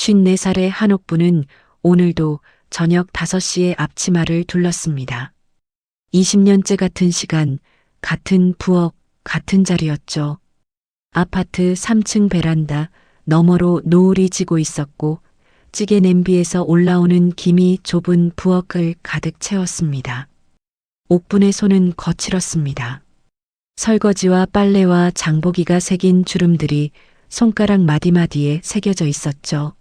54살의 한옥부는 오늘도 저녁 5시에 앞치마를 둘렀습니다. 20년째 같은 시간, 같은 부엌, 같은 자리였죠. 아파트 3층 베란다 너머로 노을이 지고 있었고 찌개 냄비에서 올라오는 김이 좁은 부엌을 가득 채웠습니다. 옥분의 손은 거칠었습니다. 설거지와 빨래와 장보기가 새긴 주름들이 손가락 마디마디에 새겨져 있었죠.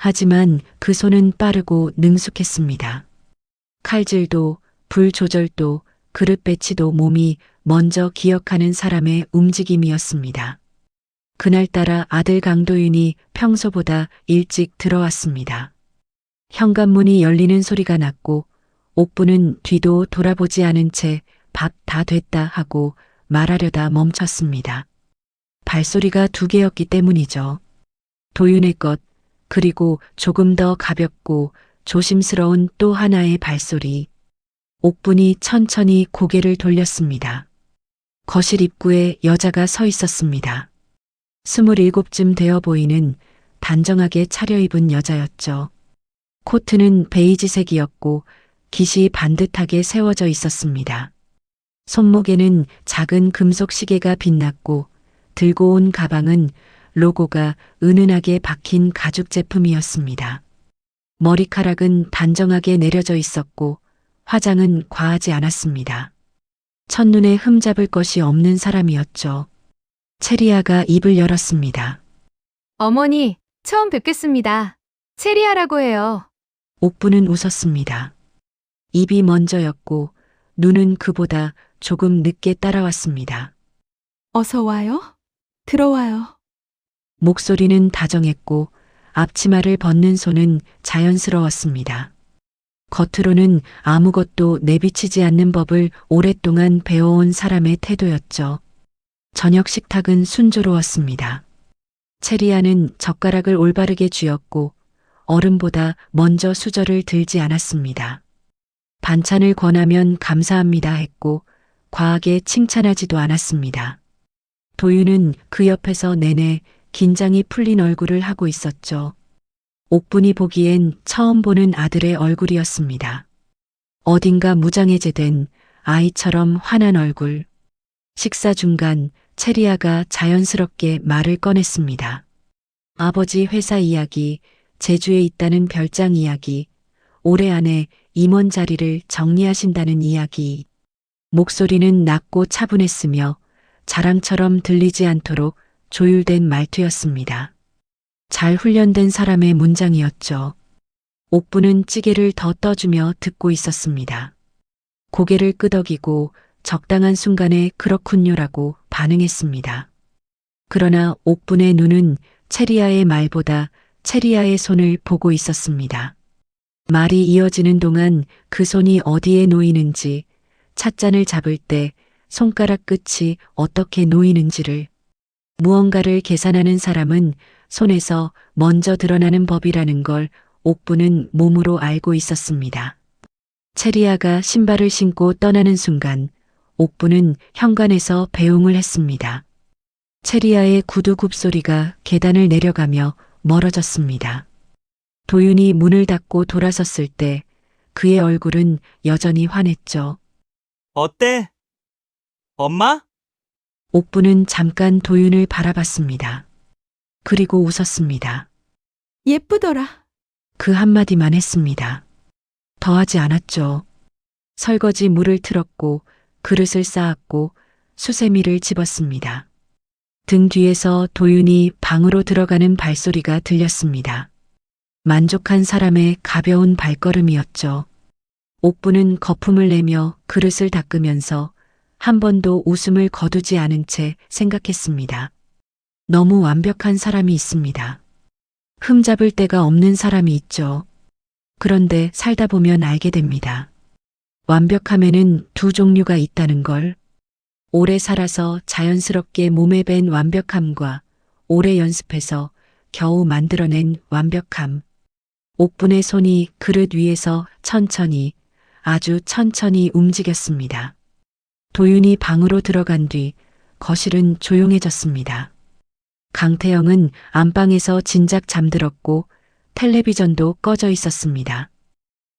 하지만 그 손은 빠르고 능숙했습니다. 칼질도 불 조절도 그릇 배치도 몸이 먼저 기억하는 사람의 움직임이었습니다. 그날따라 아들 강도윤이 평소보다 일찍 들어왔습니다. 현관문이 열리는 소리가 났고 옥부는 뒤도 돌아보지 않은 채 밥 다 됐다 하고 말하려다 멈췄습니다. 발소리가 2개였기 때문이죠. 도윤의 것, 그리고 조금 더 가볍고 조심스러운 또 하나의 발소리. 옥분이 천천히 고개를 돌렸습니다. 거실 입구에 여자가 서 있었습니다. 27쯤 되어 보이는 단정하게 차려입은 여자였죠. 코트는 베이지색이었고 깃이 반듯하게 세워져 있었습니다. 손목에는 작은 금속 시계가 빛났고 들고 온 가방은 로고가 은은하게 박힌 가죽 제품이었습니다. 머리카락은 단정하게 내려져 있었고 화장은 과하지 않았습니다. 첫눈에 흠잡을 것이 없는 사람이었죠. 체리아가 입을 열었습니다. 어머니, 처음 뵙겠습니다. 체리아라고 해요. 옥부는 웃었습니다. 입이 먼저였고 눈은 그보다 조금 늦게 따라왔습니다. 어서 와요. 들어와요. 목소리는 다정했고 앞치마를 벗는 손은 자연스러웠습니다. 겉으로는 아무것도 내비치지 않는 법을 오랫동안 배워온 사람의 태도였죠. 저녁 식탁은 순조로웠습니다. 체리아는 젓가락을 올바르게 쥐었고 어른보다 먼저 수저를 들지 않았습니다. 반찬을 권하면 감사합니다 했고 과하게 칭찬하지도 않았습니다. 도윤은 그 옆에서 내내 긴장이 풀린 얼굴을 하고 있었죠. 옥분이 보기엔 처음 보는 아들의 얼굴이었습니다. 어딘가 무장해제된 아이처럼 환한 얼굴. 식사 중간 체리아가 자연스럽게 말을 꺼냈습니다. 아버지 회사 이야기, 제주에 있다는 별장 이야기, 올해 안에 임원 자리를 정리하신다는 이야기. 목소리는 낮고 차분했으며 자랑처럼 들리지 않도록 조율된 말투였습니다. 잘 훈련된 사람의 문장이었죠. 옥부는 찌개를 더 떠주며 듣고 있었습니다. 고개를 끄덕이고 적당한 순간에 그렇군요라고 반응했습니다. 그러나 옥분의 눈은 체리아의 말보다 체리아의 손을 보고 있었습니다. 말이 이어지는 동안 그 손이 어디에 놓이는지, 찻잔을 잡을 때 손가락 끝이 어떻게 놓이는지를, 무언가를 계산하는 사람은 손에서 먼저 드러나는 법이라는 걸 옥부는 몸으로 알고 있었습니다. 체리아가 신발을 신고 떠나는 순간 옥부는 현관에서 배웅을 했습니다. 체리아의 구두 굽소리가 계단을 내려가며 멀어졌습니다. 도윤이 문을 닫고 돌아섰을 때 그의 얼굴은 여전히 환했죠. 어때? 엄마? 옥부는 잠깐 도윤을 바라봤습니다. 그리고 웃었습니다. 예쁘더라. 그 한마디만 했습니다. 더하지 않았죠. 설거지 물을 틀었고 그릇을 쌓았고 수세미를 집었습니다. 등 뒤에서 도윤이 방으로 들어가는 발소리가 들렸습니다. 만족한 사람의 가벼운 발걸음이었죠. 옥부는 거품을 내며 그릇을 닦으면서 한 번도 웃음을 거두지 않은 채 생각했습니다. 너무 완벽한 사람이 있습니다. 흠잡을 데가 없는 사람이 있죠. 그런데 살다 보면 알게 됩니다. 완벽함에는 2 종류가 있다는 걸. 오래 살아서 자연스럽게 몸에 밴 완벽함과 오래 연습해서 겨우 만들어낸 완벽함. 옥분의 손이 그릇 위에서 천천히, 아주 천천히 움직였습니다. 도윤이 방으로 들어간 뒤 거실은 조용해졌습니다. 강태영은 안방에서 진작 잠들었고 텔레비전도 꺼져 있었습니다.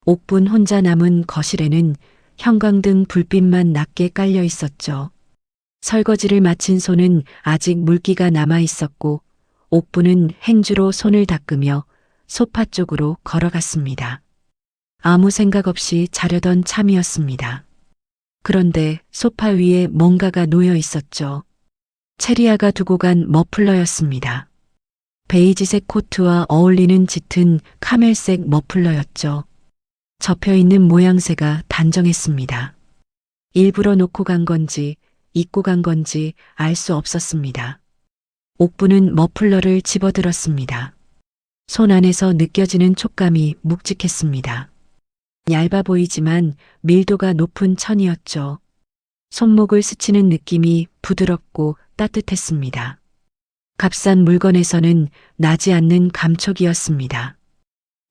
옥분 혼자 남은 거실에는 형광등 불빛만 낮게 깔려 있었죠. 설거지를 마친 손은 아직 물기가 남아 있었고 옥분은 행주로 손을 닦으며 소파 쪽으로 걸어갔습니다. 아무 생각 없이 자려던 참이었습니다. 그런데 소파 위에 뭔가가 놓여 있었죠. 체리아가 두고 간 머플러였습니다. 베이지색 코트와 어울리는 짙은 카멜색 머플러였죠. 접혀있는 모양새가 단정했습니다. 일부러 놓고 간 건지 입고 간 건지 알 수 없었습니다. 옥부는 머플러를 집어들었습니다. 손 안에서 느껴지는 촉감이 묵직했습니다. 얇아 보이지만 밀도가 높은 천이었죠. 손목을 스치는 느낌이 부드럽고 따뜻했습니다. 값싼 물건에서는 나지 않는 감촉이었습니다.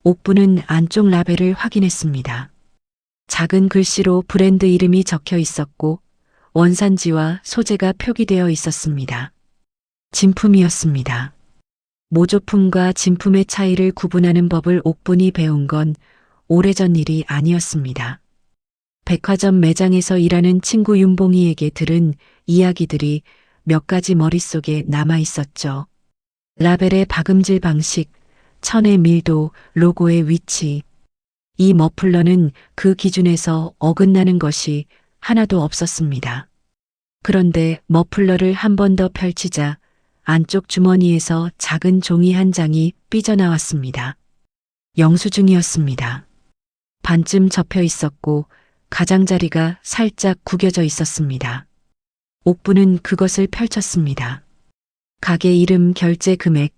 옥부는 안쪽 라벨을 확인했습니다. 작은 글씨로 브랜드 이름이 적혀 있었고 원산지와 소재가 표기되어 있었습니다. 진품이었습니다. 모조품과 진품의 차이를 구분하는 법을 옥분이 배운 건 오래전 일이 아니었습니다. 백화점 매장에서 일하는 친구 윤봉이에게 들은 이야기들이 몇 가지 머릿속에 남아 있었죠. 라벨의 박음질 방식, 천의 밀도, 로고의 위치. 이 머플러는 그 기준에서 어긋나는 것이 하나도 없었습니다. 그런데 머플러를 한 번 더 펼치자 안쪽 주머니에서 작은 종이 한 장이 삐져나왔습니다. 영수증이었습니다. 반쯤 접혀 있었고 가장자리가 살짝 구겨져 있었습니다. 옥부는 그것을 펼쳤습니다. 가게 이름, 결제 금액,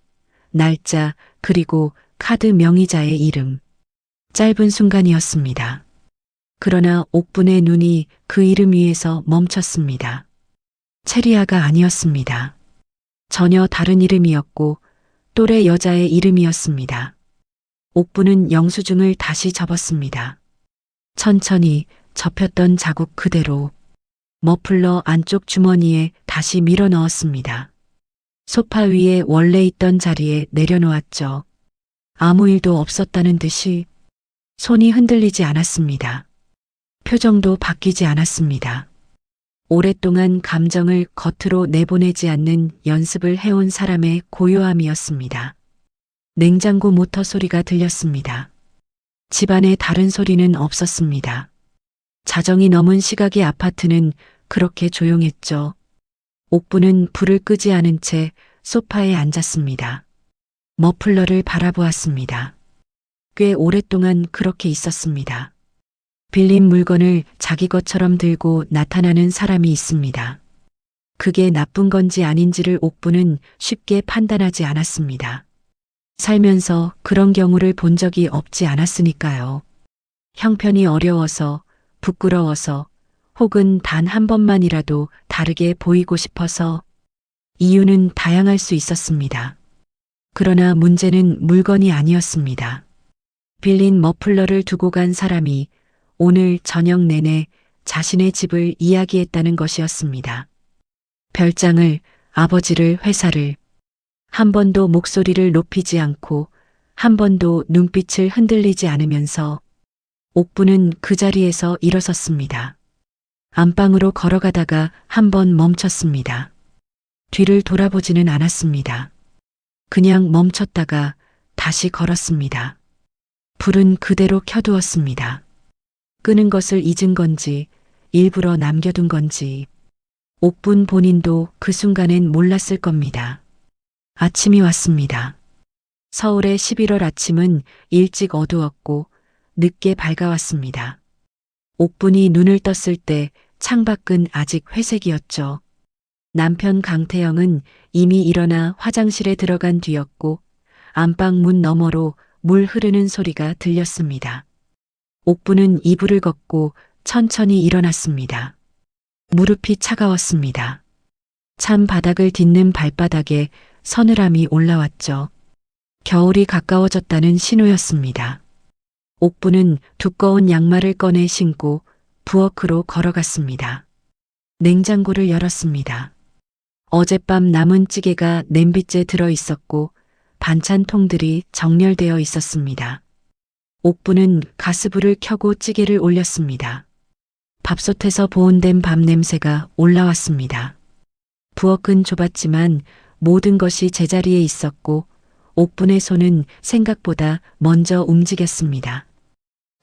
날짜, 그리고 카드 명의자의 이름. 짧은 순간이었습니다. 그러나 옥분의 눈이 그 이름 위에서 멈췄습니다. 체리아가 아니었습니다. 전혀 다른 이름이었고 또래 여자의 이름이었습니다. 옥분은 영수증을 다시 접었습니다. 천천히 접혔던 자국 그대로 머플러 안쪽 주머니에 다시 밀어 넣었습니다. 소파 위에 원래 있던 자리에 내려놓았죠. 아무 일도 없었다는 듯이 손이 흔들리지 않았습니다. 표정도 바뀌지 않았습니다. 오랫동안 감정을 겉으로 내보내지 않는 연습을 해온 사람의 고요함이었습니다. 냉장고 모터 소리가 들렸습니다. 집안에 다른 소리는 없었습니다. 자정이 넘은 시각의 아파트는 그렇게 조용했죠. 옥부는 불을 끄지 않은 채 소파에 앉았습니다. 머플러를 바라보았습니다. 꽤 오랫동안 그렇게 있었습니다. 빌린 물건을 자기 것처럼 들고 나타나는 사람이 있습니다. 그게 나쁜 건지 아닌지를 옥부는 쉽게 판단하지 않았습니다. 살면서 그런 경우를 본 적이 없지 않았으니까요. 형편이 어려워서, 부끄러워서, 혹은 단 한 번만이라도 다르게 보이고 싶어서 이유는 다양할 수 있었습니다. 그러나 문제는 물건이 아니었습니다. 빌린 머플러를 두고 간 사람이 오늘 저녁 내내 자신의 집을 이야기했다는 것이었습니다. 별장을, 아버지를, 회사를. 한 번도 목소리를 높이지 않고 한 번도 눈빛을 흔들리지 않으면서 옥부는 그 자리에서 일어섰습니다. 안방으로 걸어가다가 한 번 멈췄습니다. 뒤를 돌아보지는 않았습니다. 그냥 멈췄다가 다시 걸었습니다. 불은 그대로 켜두었습니다. 끄는 것을 잊은 건지 일부러 남겨둔 건지 옥분 본인도 그 순간엔 몰랐을 겁니다. 아침이 왔습니다. 서울의 11월 아침은 일찍 어두웠고 늦게 밝아왔습니다. 옥분이 눈을 떴을 때 창밖은 아직 회색이었죠. 남편 강태영은 이미 일어나 화장실에 들어간 뒤였고 안방 문 너머로 물 흐르는 소리가 들렸습니다. 옥부는 이불을 걷고 천천히 일어났습니다. 무릎이 차가웠습니다. 찬 바닥을 딛는 발바닥에 서늘함이 올라왔죠. 겨울이 가까워졌다는 신호였습니다. 옥부는 두꺼운 양말을 꺼내 신고 부엌으로 걸어갔습니다. 냉장고를 열었습니다. 어젯밤 남은 찌개가 냄비째 들어 있었고 반찬통들이 정렬되어 있었습니다. 옥부는 가스불을 켜고 찌개를 올렸습니다. 밥솥에서 보온된 밥 냄새가 올라왔습니다. 부엌은 좁았지만 모든 것이 제자리에 있었고 옥분의 손은 생각보다 먼저 움직였습니다.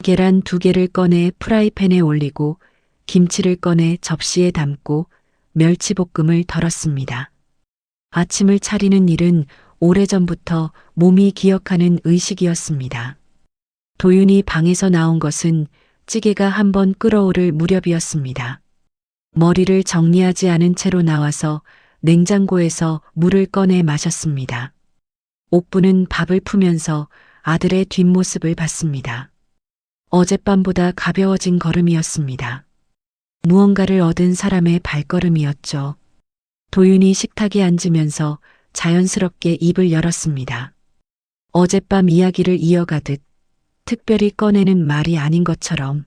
계란 2개를 꺼내 프라이팬에 올리고 김치를 꺼내 접시에 담고 멸치볶음을 덜었습니다. 아침을 차리는 일은 오래전부터 몸이 기억하는 의식이었습니다. 도윤이 방에서 나온 것은 찌개가 한번 끓어오를 무렵이었습니다. 머리를 정리하지 않은 채로 나와서 냉장고에서 물을 꺼내 마셨습니다. 옥부는 밥을 푸면서 아들의 뒷모습을 봤습니다. 어젯밤보다 가벼워진 걸음이었습니다. 무언가를 얻은 사람의 발걸음이었죠. 도윤이 식탁에 앉으면서 자연스럽게 입을 열었습니다. 어젯밤 이야기를 이어가듯 특별히 꺼내는 말이 아닌 것처럼.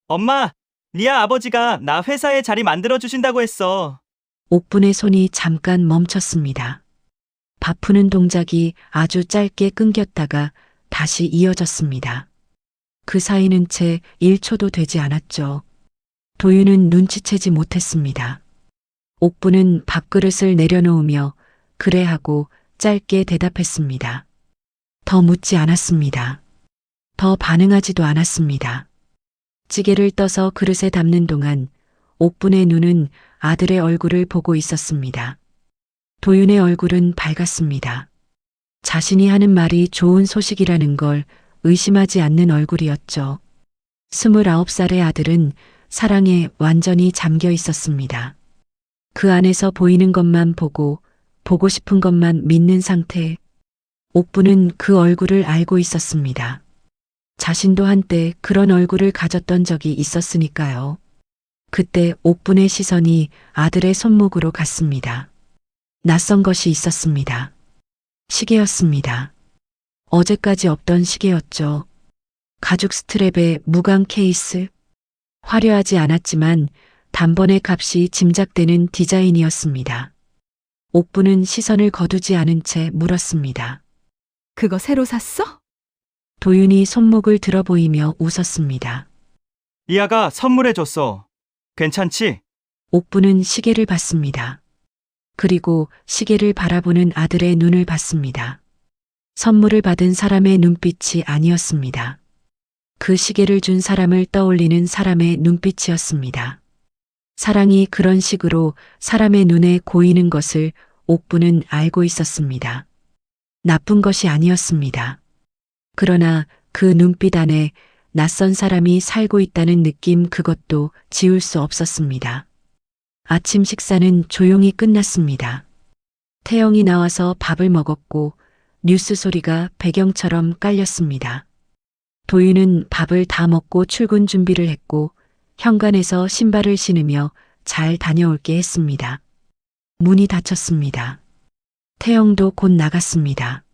엄마, 리아 아버지가 나 회사에 자리 만들어 주신다고 했어. 옥분의 손이 잠깐 멈췄습니다. 밥 푸는 동작이 아주 짧게 끊겼다가 다시 이어졌습니다. 그 사이는 채 1초도 되지 않았죠. 도윤은 눈치채지 못했습니다. 옥부는 밥그릇을 내려놓으며 그래 하고 짧게 대답했습니다. 더 묻지 않았습니다. 더 반응하지도 않았습니다. 찌개를 떠서 그릇에 담는 동안 옥분의 눈은 아들의 얼굴을 보고 있었습니다. 도윤의 얼굴은 밝았습니다. 자신이 하는 말이 좋은 소식이라는 걸 의심하지 않는 얼굴이었죠. 29살의 아들은 사랑에 완전히 잠겨 있었습니다. 그 안에서 보이는 것만 보고 싶은 것만 믿는 상태. 옥부는 그 얼굴을 알고 있었습니다. 자신도 한때 그런 얼굴을 가졌던 적이 있었으니까요. 그때 옥분의 시선이 아들의 손목으로 갔습니다. 낯선 것이 있었습니다. 시계였습니다. 어제까지 없던 시계였죠. 가죽 스트랩에 무광 케이스. 화려하지 않았지만 단번에 값이 짐작되는 디자인이었습니다. 옥부는 시선을 거두지 않은 채 물었습니다. 그거 새로 샀어? 도윤이 손목을 들어 보이며 웃었습니다. 리아가 선물해 줬어. 괜찮지? 옥부는 시계를 봤습니다. 그리고 시계를 바라보는 아들의 눈을 봤습니다. 선물을 받은 사람의 눈빛이 아니었습니다. 그 시계를 준 사람을 떠올리는 사람의 눈빛이었습니다. 사랑이 그런 식으로 사람의 눈에 고이는 것을 옥부는 알고 있었습니다. 나쁜 것이 아니었습니다. 그러나 그 눈빛 안에 낯선 사람이 살고 있다는 느낌 그것도 지울 수 없었습니다. 아침 식사는 조용히 끝났습니다. 태영이 나와서 밥을 먹었고 뉴스 소리가 배경처럼 깔렸습니다. 도윤은 밥을 다 먹고 출근 준비를 했고 현관에서 신발을 신으며 잘 다녀올게 했습니다. 문이 닫혔습니다. 태영도 곧 나갔습니다.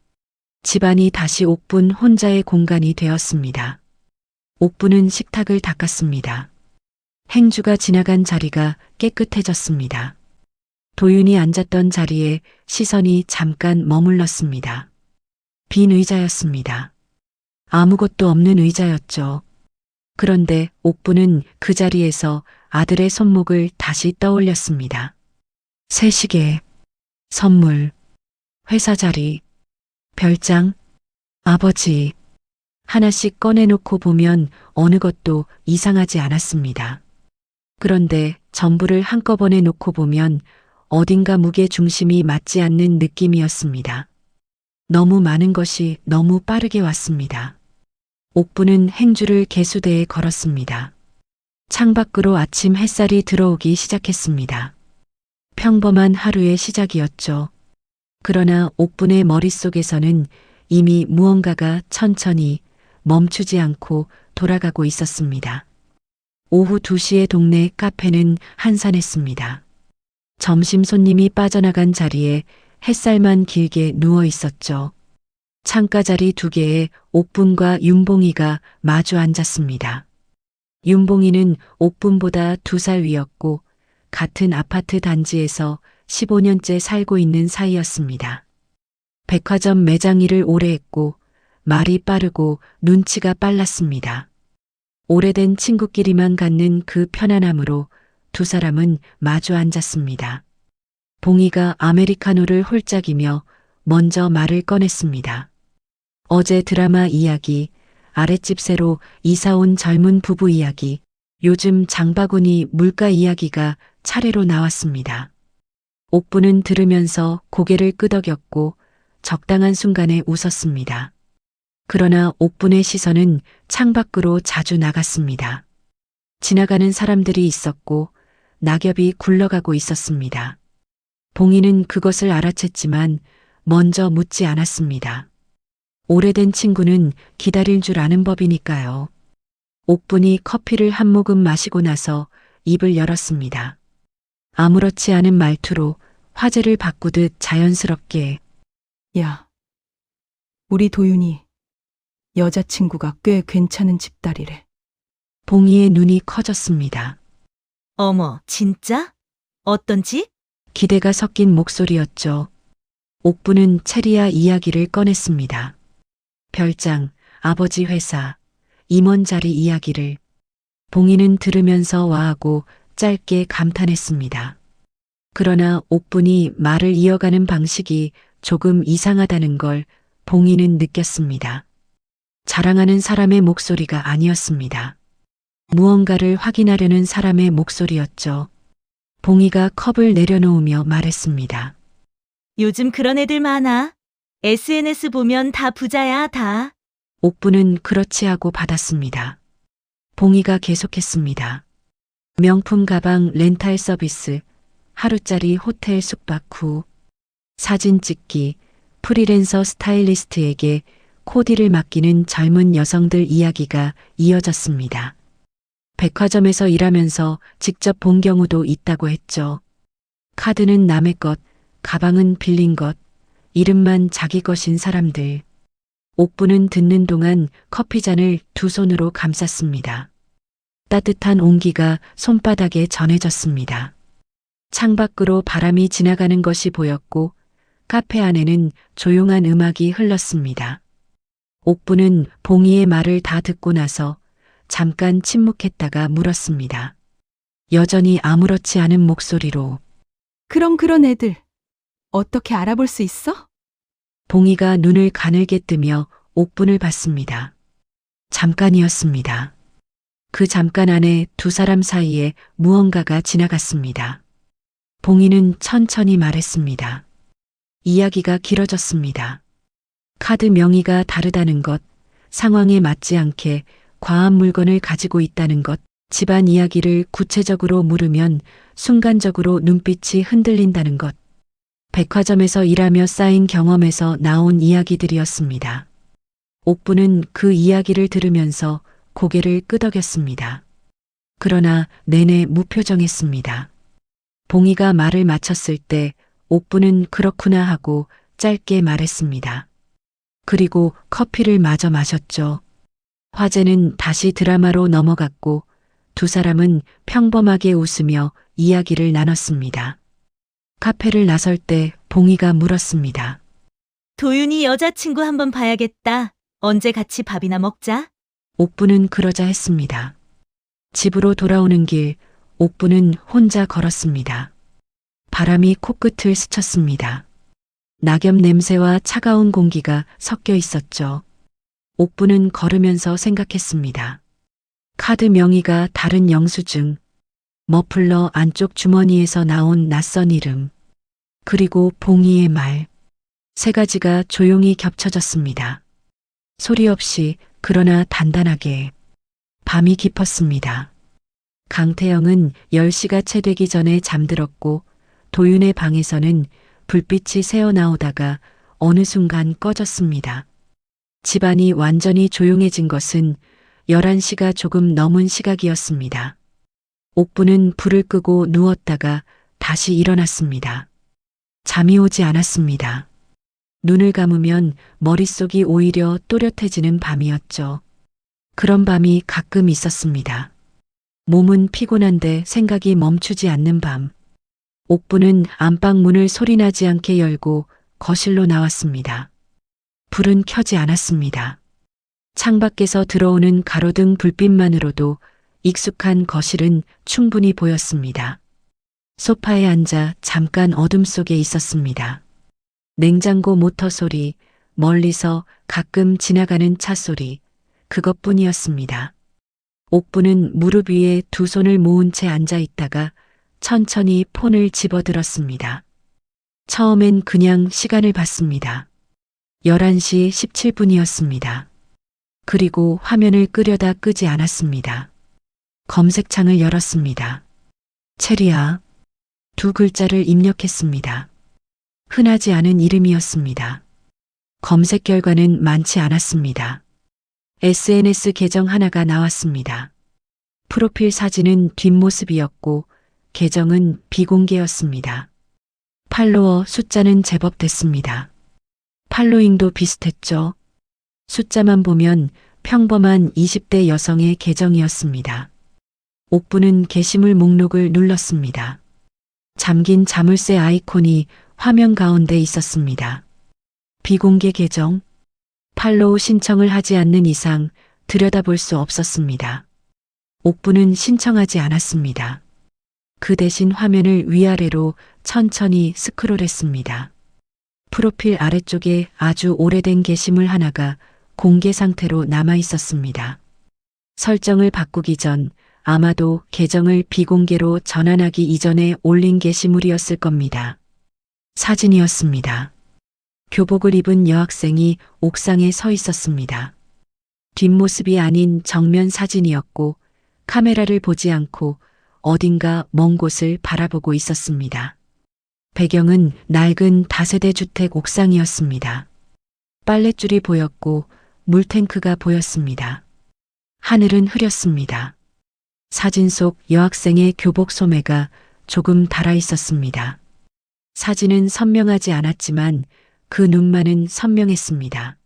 집안이 다시 옥분 혼자의 공간이 되었습니다. 옥분은 식탁을 닦았습니다. 행주가 지나간 자리가 깨끗해졌습니다. 도윤이 앉았던 자리에 시선이 잠깐 머물렀습니다. 빈 의자였습니다. 아무것도 없는 의자였죠. 그런데 옥부는 그 자리에서 아들의 손목을 다시 떠올렸습니다. 새 시계, 선물, 회사 자리, 별장, 아버지. 하나씩 꺼내놓고 보면 어느 것도 이상하지 않았습니다. 그런데 전부를 한꺼번에 놓고 보면 어딘가 무게 중심이 맞지 않는 느낌이었습니다. 너무 많은 것이 너무 빠르게 왔습니다. 옥부는 행주를 개수대에 걸었습니다. 창밖으로 아침 햇살이 들어오기 시작했습니다. 평범한 하루의 시작이었죠. 그러나 옥분의 머릿속에서는 이미 무언가가 천천히 멈추지 않고 돌아가고 있었습니다. 오후 2시에 동네 카페는 한산했습니다. 점심 손님이 빠져나간 자리에 햇살만 길게 누워 있었죠. 창가 자리 2개에 옥분과 윤봉이가 마주 앉았습니다. 윤봉이는 옥분보다 2살 위였고 같은 아파트 단지에서 15년째 살고 있는 사이였습니다. 백화점 매장 일을 오래 했고 말이 빠르고 눈치가 빨랐습니다. 오래된 친구끼리만 갖는 그 편안함으로 두 사람은 마주 앉았습니다. 봉이가 아메리카노를 홀짝이며 먼저 말을 꺼냈습니다. 어제 드라마 이야기, 아랫집 새로 이사 온 젊은 부부 이야기, 요즘 장바구니 물가 이야기가 차례로 나왔습니다. 옥부는 들으면서 고개를 끄덕였고 적당한 순간에 웃었습니다. 그러나 옥분의 시선은 창밖으로 자주 나갔습니다. 지나가는 사람들이 있었고 낙엽이 굴러가고 있었습니다. 봉이는 그것을 알아챘지만 먼저 묻지 않았습니다. 오래된 친구는 기다릴 줄 아는 법이니까요. 옥분이 커피를 한 모금 마시고 나서 입을 열었습니다. 아무렇지 않은 말투로 화제를 바꾸듯 자연스럽게 야, 우리 도윤이 여자친구가 꽤 괜찮은 집딸이래. 봉이의 눈이 커졌습니다. 어머, 진짜? 어떤 집? 기대가 섞인 목소리였죠. 옥부는 체리아 이야기를 꺼냈습니다. 별장, 아버지 회사, 임원 자리 이야기를. 봉이는 들으면서 와하고 짧게 감탄했습니다. 그러나 옥분이 말을 이어가는 방식이 조금 이상하다는 걸 봉이는 느꼈습니다. 자랑하는 사람의 목소리가 아니었습니다. 무언가를 확인하려는 사람의 목소리였죠. 봉이가 컵을 내려놓으며 말했습니다. 요즘 그런 애들 많아. SNS 보면 다 부자야, 다. 옥부는 그렇지 하고 받았습니다. 봉이가 계속했습니다. 명품 가방 렌탈 서비스, 하루짜리 호텔 숙박 후, 사진 찍기, 프리랜서 스타일리스트에게 코디를 맡기는 젊은 여성들 이야기가 이어졌습니다. 백화점에서 일하면서 직접 본 경우도 있다고 했죠. 카드는 남의 것, 가방은 빌린 것, 이름만 자기 것인 사람들. 옥부는 듣는 동안 커피잔을 두 손으로 감쌌습니다. 따뜻한 온기가 손바닥에 전해졌습니다. 창밖으로 바람이 지나가는 것이 보였고 카페 안에는 조용한 음악이 흘렀습니다. 옥부는 봉이의 말을 다 듣고 나서 잠깐 침묵했다가 물었습니다. 여전히 아무렇지 않은 목소리로 그럼 그런 애들 어떻게 알아볼 수 있어? 봉이가 눈을 가늘게 뜨며 옥분을 봤습니다. 잠깐이었습니다. 그 잠깐 안에 두 사람 사이에 무언가가 지나갔습니다. 봉이는 천천히 말했습니다. 이야기가 길어졌습니다. 카드 명의가 다르다는 것, 상황에 맞지 않게 과한 물건을 가지고 있다는 것, 집안 이야기를 구체적으로 물으면 순간적으로 눈빛이 흔들린다는 것, 백화점에서 일하며 쌓인 경험에서 나온 이야기들이었습니다. 옥부는 그 이야기를 들으면서 고개를 끄덕였습니다. 그러나 내내 무표정했습니다. 봉이가 말을 마쳤을 때 옥부는 그렇구나 하고 짧게 말했습니다. 그리고 커피를 마저 마셨죠. 화제는 다시 드라마로 넘어갔고 두 사람은 평범하게 웃으며 이야기를 나눴습니다. 카페를 나설 때 봉이가 물었습니다. 도윤이 여자친구 한번 봐야겠다. 언제 같이 밥이나 먹자. 옥부는 그러자 했습니다. 집으로 돌아오는 길 옥부는 혼자 걸었습니다. 바람이 코끝을 스쳤습니다. 낙엽 냄새와 차가운 공기가 섞여 있었죠. 옥부는 걸으면서 생각했습니다. 카드 명의가 다른 영수증, 머플러 안쪽 주머니에서 나온 낯선 이름, 그리고 봉이의 말. 세 가지가 조용히 겹쳐졌습니다. 소리 없이 그러나 단단하게. 밤이 깊었습니다. 강태영은 10시가 채 되기 전에 잠들었고 도윤의 방에서는 불빛이 새어나오다가 어느 순간 꺼졌습니다. 집안이 완전히 조용해진 것은 11시가 조금 넘은 시각이었습니다. 옥부는 불을 끄고 누웠다가 다시 일어났습니다. 잠이 오지 않았습니다. 눈을 감으면 머릿속이 오히려 또렷해지는 밤이었죠. 그런 밤이 가끔 있었습니다. 몸은 피곤한데 생각이 멈추지 않는 밤. 옥부는 안방 문을 소리나지 않게 열고 거실로 나왔습니다. 불은 켜지 않았습니다. 창밖에서 들어오는 가로등 불빛만으로도 익숙한 거실은 충분히 보였습니다. 소파에 앉아 잠깐 어둠 속에 있었습니다. 냉장고 모터 소리, 멀리서 가끔 지나가는 차 소리, 그것뿐이었습니다. 옥부는 무릎 위에 두 손을 모은 채 앉아 있다가 천천히 폰을 집어들었습니다. 처음엔 그냥 시간을 봤습니다. 11시 17분이었습니다. 그리고 화면을 끄려다 끄지 않았습니다. 검색창을 열었습니다. 체리아. 두 글자를 입력했습니다. 흔하지 않은 이름이었습니다. 검색 결과는 많지 않았습니다. SNS 계정 하나가 나왔습니다. 프로필 사진은 뒷모습이었고 계정은 비공개였습니다. 팔로워 숫자는 제법 됐습니다. 팔로잉도 비슷했죠. 숫자만 보면 평범한 20대 여성의 계정이었습니다. 옥부는 게시물 목록을 눌렀습니다. 잠긴 자물쇠 아이콘이 화면 가운데 있었습니다. 비공개 계정, 팔로우 신청을 하지 않는 이상 들여다볼 수 없었습니다. 옥부는 신청하지 않았습니다. 그 대신 화면을 위아래로 천천히 스크롤했습니다. 프로필 아래쪽에 아주 오래된 게시물 하나가 공개 상태로 남아 있었습니다. 설정을 바꾸기 전 아마도 계정을 비공개로 전환하기 이전에 올린 게시물이었을 겁니다. 사진이었습니다. 교복을 입은 여학생이 옥상에 서 있었습니다. 뒷모습이 아닌 정면 사진이었고 카메라를 보지 않고 어딘가 먼 곳을 바라보고 있었습니다. 배경은 낡은 다세대 주택 옥상이었습니다. 빨랫줄이 보였고 물탱크가 보였습니다. 하늘은 흐렸습니다. 사진 속 여학생의 교복 소매가 조금 달아 있었습니다. 사진은 선명하지 않았지만 그 눈만은 선명했습니다.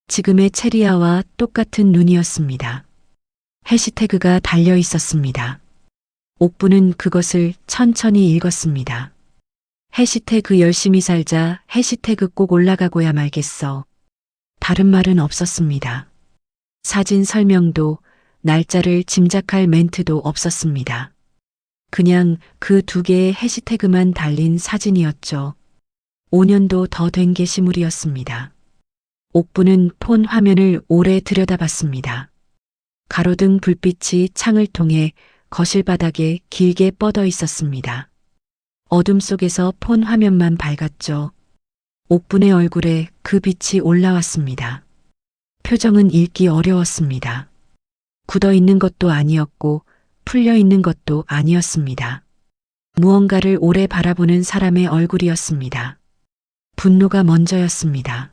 지금의 체리아와 똑같은 눈이었습니다. 해시태그가 달려 있었습니다. 옥부는 그것을 천천히 읽었습니다. 해시태그 열심히 살자, 해시태그 꼭 올라가고야 말겠어. 다른 말은 없었습니다. 사진 설명도 날짜를 짐작할 멘트도 없었습니다. 그냥 그 두 개의 해시태그만 달린 사진이었죠. 5년도 더 된 게시물이었습니다. 옥부는 폰 화면을 오래 들여다봤습니다. 가로등 불빛이 창을 통해 거실 바닥에 길게 뻗어 있었습니다. 어둠 속에서 폰 화면만 밝았죠. 옥분의 얼굴에 그 빛이 올라왔습니다. 표정은 읽기 어려웠습니다. 굳어 있는 것도 아니었고 풀려 있는 것도 아니었습니다. 무언가를 오래 바라보는 사람의 얼굴이었습니다. 분노가 먼저였습니다.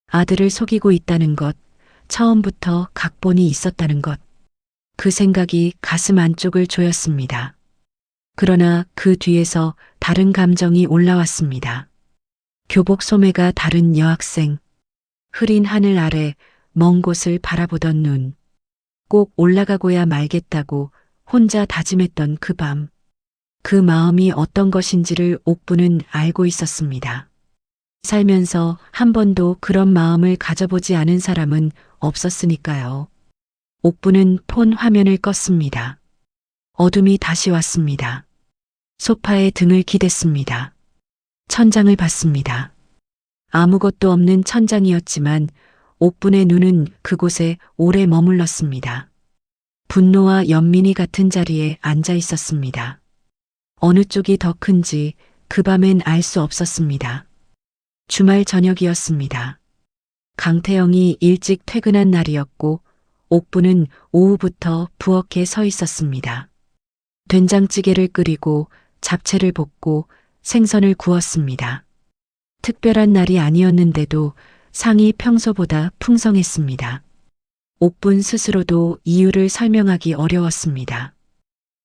아들을 속이고 있다는 것, 처음부터 각본이 있었다는 것. 그 생각이 가슴 안쪽을 조였습니다. 그러나 그 뒤에서 다른 감정이 올라왔습니다. 교복 소매가 다른 여학생, 흐린 하늘 아래 먼 곳을 바라보던 눈, 꼭 올라가고야 말겠다고 혼자 다짐했던 그 밤. 그 마음이 어떤 것인지를 옥부는 알고 있었습니다. 살면서 한 번도 그런 마음을 가져보지 않은 사람은 없었으니까요. 옥부는 폰 화면을 껐습니다. 어둠이 다시 왔습니다. 소파에 등을 기댔습니다. 천장을 봤습니다. 아무것도 없는 천장이었지만 옥분의 눈은 그곳에 오래 머물렀습니다. 분노와 연민이 같은 자리에 앉아 있었습니다. 어느 쪽이 더 큰지 그 밤엔 알 수 없었습니다. 주말 저녁이었습니다. 강태영이 일찍 퇴근한 날이었고 옥부는 오후부터 부엌에 서 있었습니다. 된장찌개를 끓이고 잡채를 볶고 생선을 구웠습니다. 특별한 날이 아니었는데도 상이 평소보다 풍성했습니다. 옥분 스스로도 이유를 설명하기 어려웠습니다.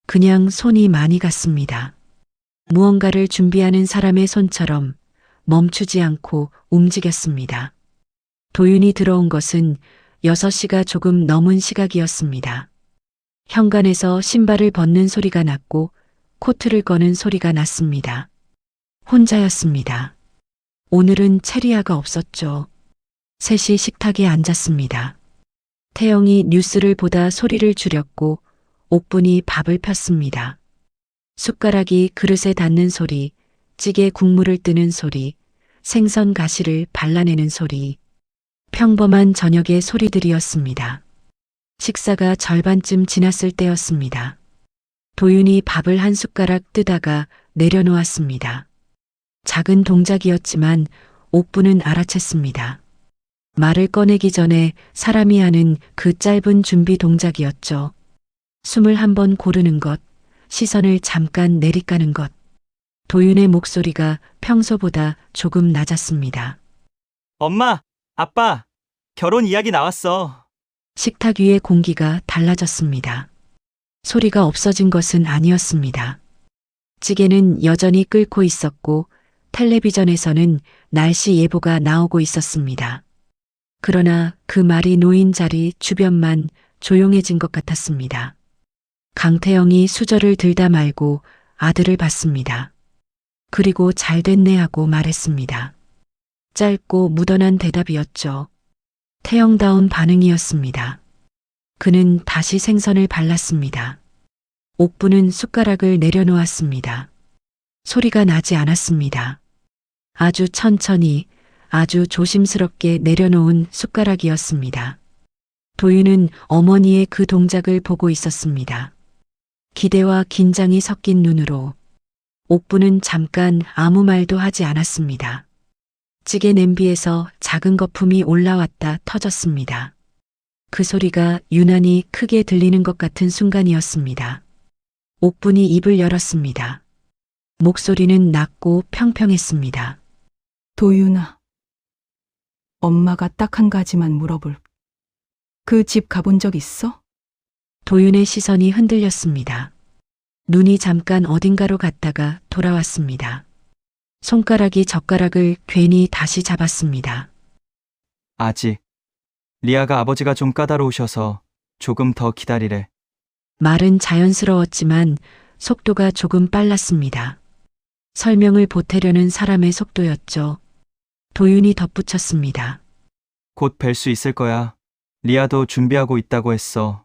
그냥 손이 많이 갔습니다. 무언가를 준비하는 사람의 손처럼 멈추지 않고 움직였습니다. 도윤이 들어온 것은 6시가 조금 넘은 시각이었습니다. 현관에서 신발을 벗는 소리가 났고 코트를 거는 소리가 났습니다. 혼자였습니다. 오늘은 체리아가 없었죠. 셋이 식탁에 앉았습니다. 태영이 뉴스를 보다 소리를 줄였고 옥분이 밥을 폈습니다. 숟가락이 그릇에 닿는 소리, 찌개 국물을 뜨는 소리, 생선 가시를 발라내는 소리. 평범한 저녁의 소리들이었습니다. 식사가 절반쯤 지났을 때였습니다. 도윤이 밥을 한 숟가락 뜨다가 내려놓았습니다. 작은 동작이었지만 옥부는 알아챘습니다. 말을 꺼내기 전에 사람이 하는 그 짧은 준비 동작이었죠. 숨을 한번 고르는 것, 시선을 잠깐 내리까는 것. 도윤의 목소리가 평소보다 조금 낮았습니다. 엄마, 아빠, 결혼 이야기 나왔어. 식탁 위의 공기가 달라졌습니다. 소리가 없어진 것은 아니었습니다. 찌개는 여전히 끓고 있었고 텔레비전에서는 날씨 예보가 나오고 있었습니다. 그러나 그 말이 놓인 자리 주변만 조용해진 것 같았습니다. 강태영이 수저를 들다 말고 아들을 봤습니다. 그리고 잘 됐네 하고 말했습니다. 짧고 묻어난 대답이었죠. 태영다운 반응이었습니다. 그는 다시 생선을 발랐습니다. 옥부는 숟가락을 내려놓았습니다. 소리가 나지 않았습니다. 아주 천천히, 아주 조심스럽게 내려놓은 숟가락이었습니다. 도윤은 어머니의 그 동작을 보고 있었습니다. 기대와 긴장이 섞인 눈으로. 옥부는 잠깐 아무 말도 하지 않았습니다. 찌개 냄비에서 작은 거품이 올라왔다 터졌습니다. 그 소리가 유난히 크게 들리는 것 같은 순간이었습니다. 옥분이 입을 열었습니다. 목소리는 낮고 평평했습니다. 도윤아, 엄마가 딱 한 가지만 물어볼. 그 집 가본 적 있어? 도윤의 시선이 흔들렸습니다. 눈이 잠깐 어딘가로 갔다가 돌아왔습니다. 손가락이 젓가락을 괜히 다시 잡았습니다. 아직. 리아가 아버지가 좀 까다로우셔서 조금 더 기다리래. 말은 자연스러웠지만 속도가 조금 빨랐습니다. 설명을 보태려는 사람의 속도였죠. 도윤이 덧붙였습니다. 곧 뵐 수 있을 거야. 리아도 준비하고 있다고 했어.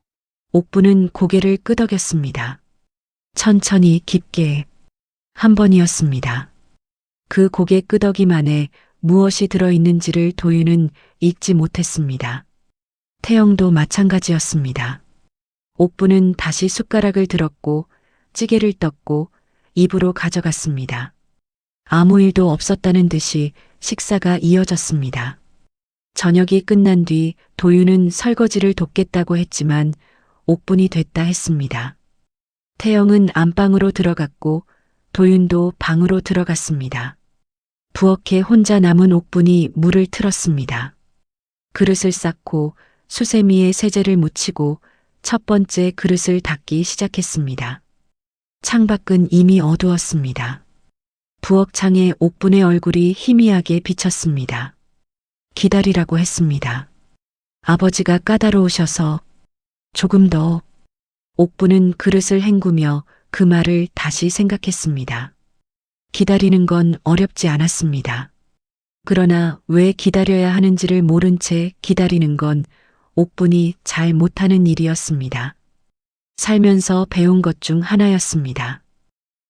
옥부는 고개를 끄덕였습니다. 천천히 깊게 한 번이었습니다. 그 고개 끄덕임안에 무엇이 들어있는지를 도윤은 읽지 못했습니다. 태영도 마찬가지였습니다. 옥부는 다시 숟가락을 들었고 찌개를 떴고 입으로 가져갔습니다. 아무 일도 없었다는 듯이 식사가 이어졌습니다. 저녁이 끝난 뒤 도윤은 설거지를 돕겠다고 했지만 옥분이 됐다 했습니다. 태영은 안방으로 들어갔고 도윤도 방으로 들어갔습니다. 부엌에 혼자 남은 옥분이 물을 틀었습니다. 그릇을 쌓고 수세미에 세제를 묻히고 첫 번째 그릇을 닦기 시작했습니다. 창밖은 이미 어두웠습니다. 부엌 창에 옥분의 얼굴이 희미하게 비쳤습니다. 기다리라고 했습니다. 아버지가 까다로우셔서 조금 더. 옥분은 그릇을 헹구며 그 말을 다시 생각했습니다. 기다리는 건 어렵지 않았습니다. 그러나 왜 기다려야 하는지를 모른 채 기다리는 건 옥분이 잘 못하는 일이었습니다. 살면서 배운 것 중 하나였습니다.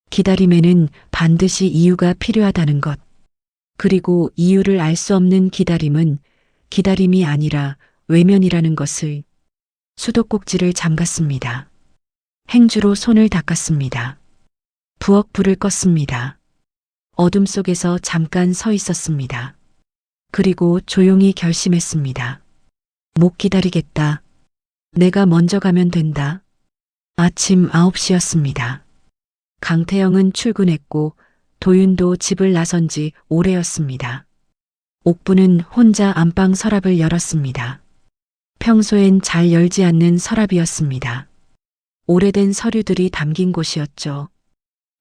기다림에는 반드시 이유가 필요하다는 것. 그리고 이유를 알 수 없는 기다림은 기다림이 아니라 외면이라는 것을. 수도꼭지를 잠갔습니다. 행주로 손을 닦았습니다. 부엌 불을 껐습니다. 어둠 속에서 잠깐 서 있었습니다. 그리고 조용히 결심했습니다. 못 기다리겠다. 내가 먼저 가면 된다. 아침 9시였습니다. 강태영은 출근했고 도윤도 집을 나선 지 오래였습니다. 옥부는 혼자 안방 서랍을 열었습니다. 평소엔 잘 열지 않는 서랍이었습니다. 오래된 서류들이 담긴 곳이었죠.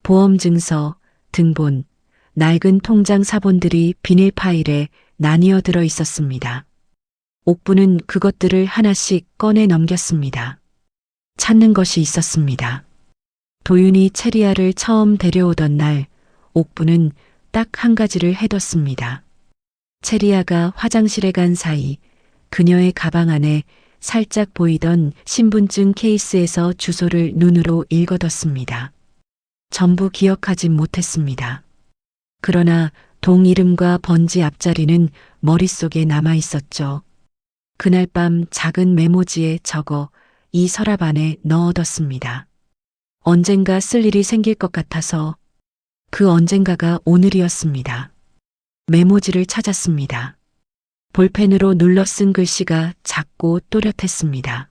보험증서, 등본, 낡은 통장 사본들이 비닐 파일에 나뉘어 들어 있었습니다. 옥부는 그것들을 하나씩 꺼내 넘겼습니다. 찾는 것이 있었습니다. 도윤이 체리아를 처음 데려오던 날 옥부는 딱 한 가지를 해뒀습니다. 체리아가 화장실에 간 사이 그녀의 가방 안에 살짝 보이던 신분증 케이스에서 주소를 눈으로 읽어뒀습니다. 전부 기억하진 못했습니다. 그러나 동 이름과 번지 앞자리는 머릿속에 남아 있었죠. 그날 밤 작은 메모지에 적어 이 서랍 안에 넣어뒀습니다. 언젠가 쓸 일이 생길 것 같아서 그 언젠가가 오늘이었습니다. 메모지를 찾았습니다. 볼펜으로 눌러 쓴 글씨가 작고 또렷했습니다.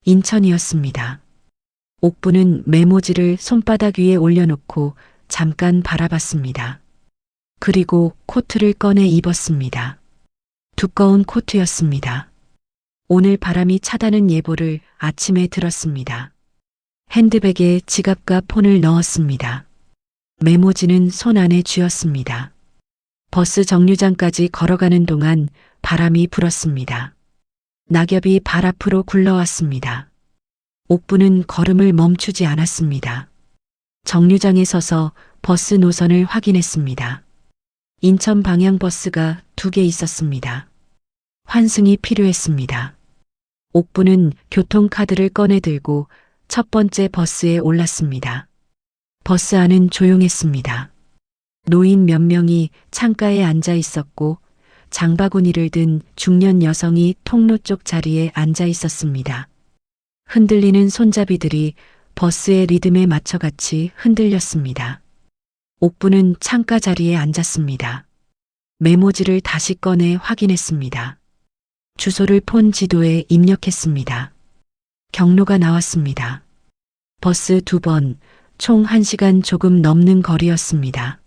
인천이었습니다. 옥부는 메모지를 손바닥 위에 올려놓고 잠깐 바라봤습니다. 그리고 코트를 꺼내 입었습니다. 두꺼운 코트였습니다. 오늘 바람이 차다는 예보를 아침에 들었습니다. 핸드백에 지갑과 폰을 넣었습니다. 메모지는 손 안에 쥐었습니다. 버스 정류장까지 걸어가는 동안 바람이 불었습니다. 낙엽이 발 앞으로 굴러왔습니다. 옥부는 걸음을 멈추지 않았습니다. 정류장에 서서 버스 노선을 확인했습니다. 인천 방향 버스가 2개 있었습니다. 환승이 필요했습니다. 옥부는 교통카드를 꺼내 들고 첫 번째 버스에 올랐습니다. 버스 안은 조용했습니다. 노인 몇 명이 창가에 앉아 있었고 장바구니를 든 중년 여성이 통로 쪽 자리에 앉아 있었습니다. 흔들리는 손잡이들이 버스의 리듬에 맞춰 같이 흔들렸습니다. 옥부는 창가 자리에 앉았습니다. 메모지를 다시 꺼내 확인했습니다. 주소를 폰 지도에 입력했습니다. 경로가 나왔습니다. 버스 2번, 총 1시간 조금 넘는 거리였습니다.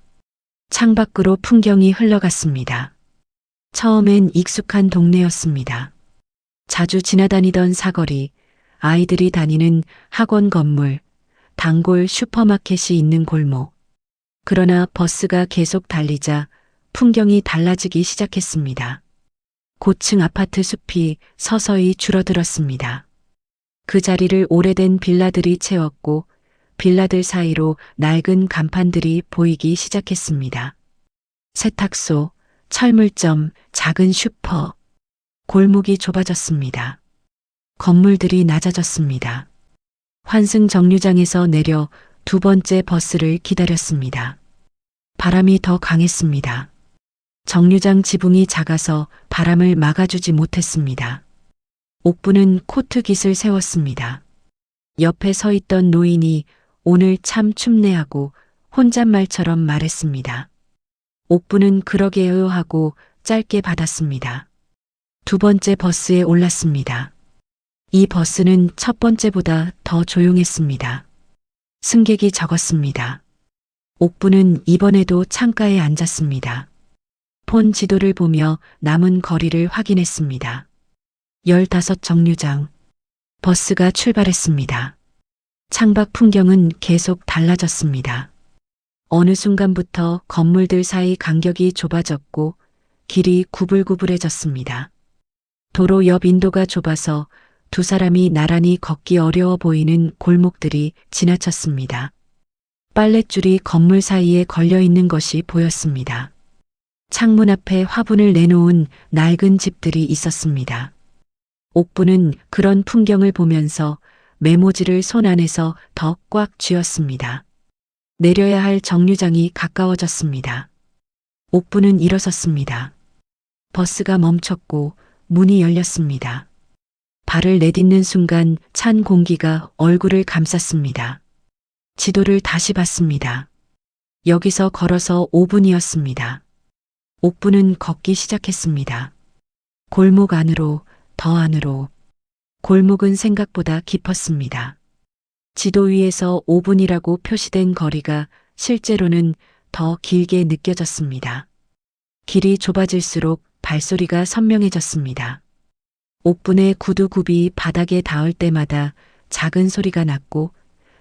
창밖으로 풍경이 흘러갔습니다. 처음엔 익숙한 동네였습니다. 자주 지나다니던 사거리, 아이들이 다니는 학원 건물, 단골 슈퍼마켓이 있는 골목. 그러나 버스가 계속 달리자 풍경이 달라지기 시작했습니다. 고층 아파트 숲이 서서히 줄어들었습니다. 그 자리를 오래된 빌라들이 채웠고 빌라들 사이로 낡은 간판들이 보이기 시작했습니다. 세탁소, 철물점, 작은 슈퍼. 골목이 좁아졌습니다. 건물들이 낮아졌습니다. 환승 정류장에서 내려 2번째 버스를 기다렸습니다. 바람이 더 강했습니다. 정류장 지붕이 작아서 바람을 막아주지 못했습니다. 옥부는 코트 깃을 세웠습니다. 옆에 서 있던 노인이 오늘 참 춥네 하고 혼잣말처럼 말했습니다. 옥부는 그러게요 하고 짧게 받았습니다. 2번째 버스에 올랐습니다. 이 버스는 첫 번째보다 더 조용했습니다. 승객이 적었습니다. 옥부는 이번에도 창가에 앉았습니다. 폰 지도를 보며 남은 거리를 확인했습니다. 15 정류장. 버스가 출발했습니다. 창밖 풍경은 계속 달라졌습니다. 어느 순간부터 건물들 사이 간격이 좁아졌고 길이 구불구불해졌습니다. 도로 옆 인도가 좁아서 2 사람이 나란히 걷기 어려워 보이는 골목들이 지나쳤습니다. 빨랫줄이 건물 사이에 걸려 있는 것이 보였습니다. 창문 앞에 화분을 내놓은 낡은 집들이 있었습니다. 옥부는 그런 풍경을 보면서 메모지를 손 안에서 더 꽉 쥐었습니다. 내려야 할 정류장이 가까워졌습니다. 옥부는 일어섰습니다. 버스가 멈췄고 문이 열렸습니다. 발을 내딛는 순간 찬 공기가 얼굴을 감쌌습니다. 지도를 다시 봤습니다. 여기서 걸어서 5분이었습니다. 옥부는 걷기 시작했습니다. 골목 안으로, 더 안으로. 골목은 생각보다 깊었습니다. 지도 위에서 5분이라고 표시된 거리가 실제로는 더 길게 느껴졌습니다. 길이 좁아질수록 발소리가 선명해졌습니다. 옥분의 구두굽이 바닥에 닿을 때마다 작은 소리가 났고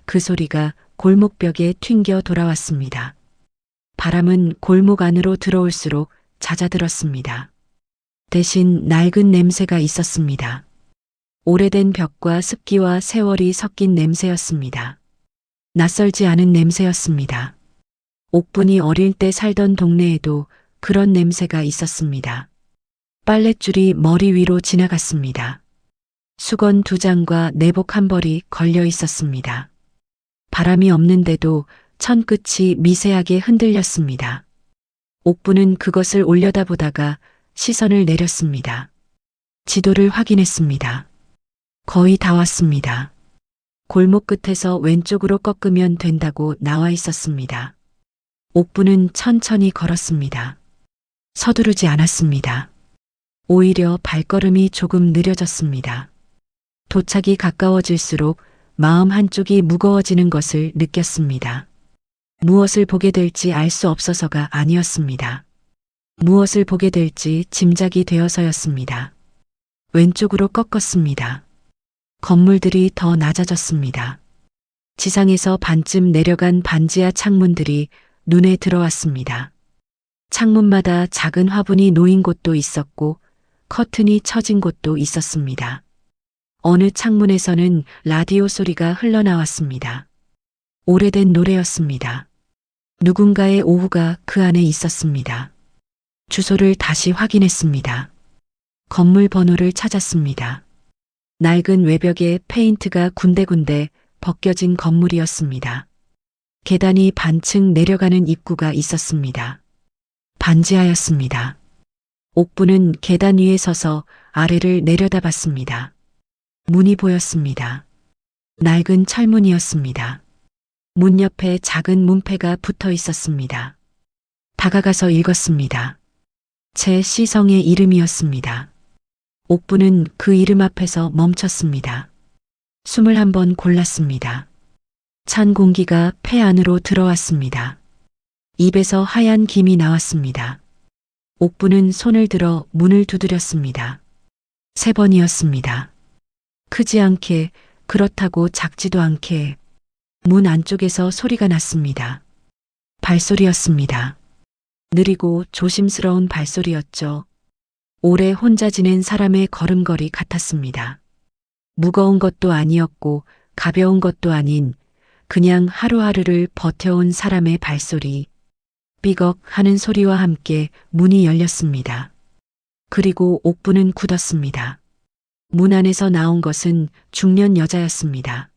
그 소리가 골목벽에 튕겨 돌아왔습니다. 바람은 골목 안으로 들어올수록 잦아들었습니다. 대신 낡은 냄새가 있었습니다. 오래된 벽과 습기와 세월이 섞인 냄새였습니다. 낯설지 않은 냄새였습니다. 옥분이 어릴 때 살던 동네에도 그런 냄새가 있었습니다. 빨랫줄이 머리 위로 지나갔습니다. 수건 2장과 내복 1벌이 걸려 있었습니다. 바람이 없는데도 천끝이 미세하게 흔들렸습니다. 옥분은 그것을 올려다보다가 시선을 내렸습니다. 지도를 확인했습니다. 거의 다 왔습니다. 골목 끝에서 왼쪽으로 꺾으면 된다고 나와 있었습니다. 옥분은 천천히 걸었습니다. 서두르지 않았습니다. 오히려 발걸음이 조금 느려졌습니다. 도착이 가까워질수록 마음 한쪽이 무거워지는 것을 느꼈습니다. 무엇을 보게 될지 알 수 없어서가 아니었습니다. 무엇을 보게 될지 짐작이 되어서였습니다. 왼쪽으로 꺾었습니다. 건물들이 더 낮아졌습니다. 지상에서 반쯤 내려간 반지하 창문들이 눈에 들어왔습니다. 창문마다 작은 화분이 놓인 곳도 있었고 커튼이 쳐진 곳도 있었습니다. 어느 창문에서는 라디오 소리가 흘러나왔습니다. 오래된 노래였습니다. 누군가의 오후가 그 안에 있었습니다. 주소를 다시 확인했습니다. 건물 번호를 찾았습니다. 낡은 외벽에 페인트가 군데군데 벗겨진 건물이었습니다. 계단이 반층 내려가는 입구가 있었습니다. 반지하였습니다. 옥분은 계단 위에 서서 아래를 내려다봤습니다. 문이 보였습니다. 낡은 철문이었습니다. 문 옆에 작은 문패가 붙어 있었습니다. 다가가서 읽었습니다. 제 시성의 이름이었습니다. 옥분은 그 이름 앞에서 멈췄습니다. 숨을 한번 골랐습니다. 찬 공기가 폐 안으로 들어왔습니다. 입에서 하얀 김이 나왔습니다. 옥분은 손을 들어 문을 두드렸습니다. 3번이었습니다. 크지 않게, 그렇다고 작지도 않게 문 안쪽에서 소리가 났습니다. 발소리였습니다. 느리고 조심스러운 발소리였죠. 오래 혼자 지낸 사람의 걸음걸이 같았습니다. 무거운 것도 아니었고 가벼운 것도 아닌 그냥 하루하루를 버텨온 사람의 발소리. 삐걱 하는 소리와 함께 문이 열렸습니다. 그리고 옥분은 굳었습니다. 문 안에서 나온 것은 중년 여자였습니다.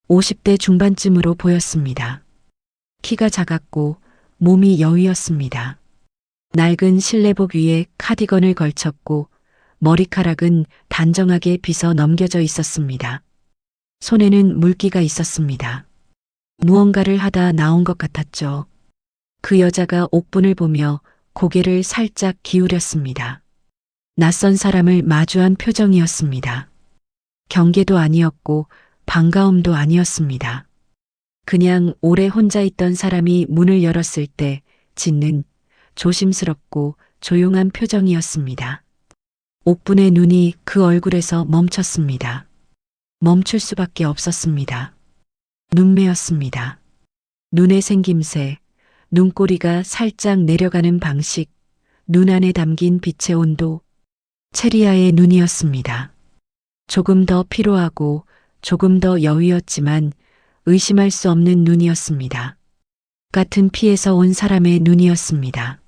50대 중반쯤으로 보였습니다. 키가 작았고 몸이 여위였습니다. 낡은 실내복 위에 카디건을 걸쳤고 머리카락은 단정하게 빗어 넘겨져 있었습니다. 손에는 물기가 있었습니다. 무언가를 하다 나온 것 같았죠. 그 여자가 옥분을 보며 고개를 살짝 기울였습니다. 낯선 사람을 마주한 표정이었습니다. 경계도 아니었고 반가움도 아니었습니다. 그냥 오래 혼자 있던 사람이 문을 열었을 때 짓는 조심스럽고 조용한 표정이었습니다. 옥분의 눈이 그 얼굴에서 멈췄습니다. 멈출 수밖에 없었습니다. 눈매였습니다. 눈의 생김새, 눈꼬리가 살짝 내려가는 방식, 눈 안에 담긴 빛의 온도, 체리아의 눈이었습니다. 조금 더 피로하고 조금 더 여위였지만 의심할 수 없는 눈이었습니다. 같은 피에서 온 사람의 눈이었습니다.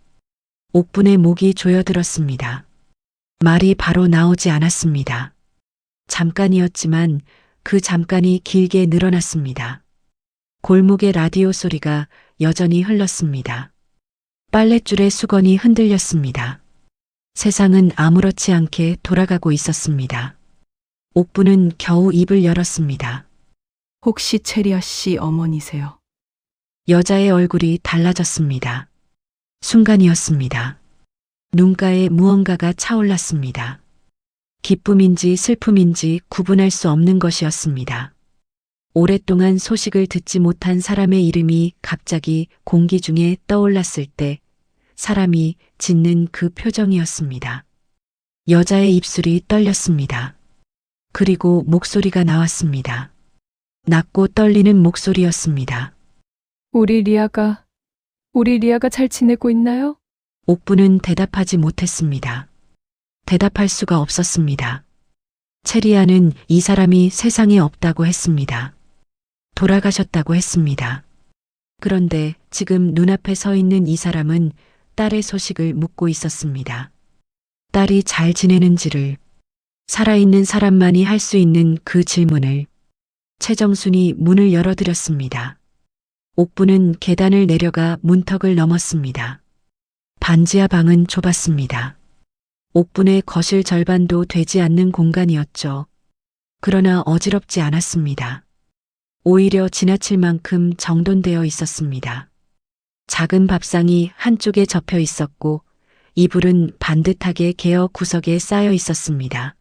옥분의 목이 조여들었습니다. 말이 바로 나오지 않았습니다. 잠깐이었지만 그 잠깐이 길게 늘어났습니다. 골목의 라디오 소리가 여전히 흘렀습니다. 빨랫줄의 수건이 흔들렸습니다. 세상은 아무렇지 않게 돌아가고 있었습니다. 옥분은 겨우 입을 열었습니다. 혹시 체리아 씨 어머니세요? 여자의 얼굴이 달라졌습니다. 순간이었습니다. 눈가에 무언가가 차올랐습니다. 기쁨인지 슬픔인지 구분할 수 없는 것이었습니다. 오랫동안 소식을 듣지 못한 사람의 이름이 갑자기 공기 중에 떠올랐을 때 사람이 짓는 그 표정이었습니다. 여자의 입술이 떨렸습니다. 그리고 목소리가 나왔습니다. 낮고 떨리는 목소리였습니다. 우리 리아가 잘 지내고 있나요? 옥분은 대답하지 못했습니다. 대답할 수가 없었습니다. 체리아는 이 사람이 세상에 없다고 했습니다. 돌아가셨다고 했습니다. 그런데 지금 눈앞에 서 있는 이 사람은 딸의 소식을 묻고 있었습니다. 딸이 잘 지내는지를, 살아있는 사람만이 할 수 있는 그 질문을. 최정순이 문을 열어드렸습니다. 옥부는 계단을 내려가 문턱을 넘었습니다. 반지하 방은 좁았습니다. 옥분의 거실 절반도 되지 않는 공간이었죠. 그러나 어지럽지 않았습니다. 오히려 지나칠 만큼 정돈되어 있었습니다. 작은 밥상이 한쪽에 접혀 있었고 이불은 반듯하게 개어 구석에 쌓여 있었습니다.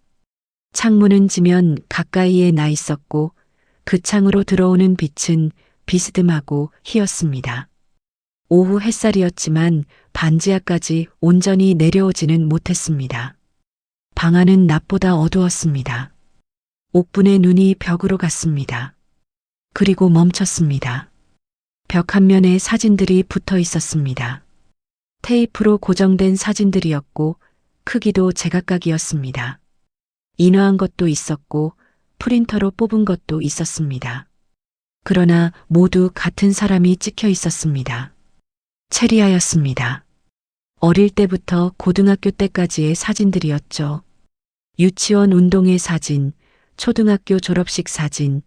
창문은 지면 가까이에 나 있었고 그 창으로 들어오는 빛은 비스듬하고 희었습니다. 오후 햇살이었지만 반지하까지 온전히 내려오지는 못했습니다. 방 안은 낮보다 어두웠습니다. 옥분의 눈이 벽으로 갔습니다. 그리고 멈췄습니다. 벽 한 면에 사진들이 붙어 있었습니다. 테이프로 고정된 사진들이었고 크기도 제각각이었습니다. 인화한 것도 있었고 프린터로 뽑은 것도 있었습니다. 그러나 모두 같은 사람이 찍혀 있었습니다. 체리아였습니다. 어릴 때부터 고등학교 때까지의 사진들이었죠. 유치원 운동회 사진, 초등학교 졸업식 사진,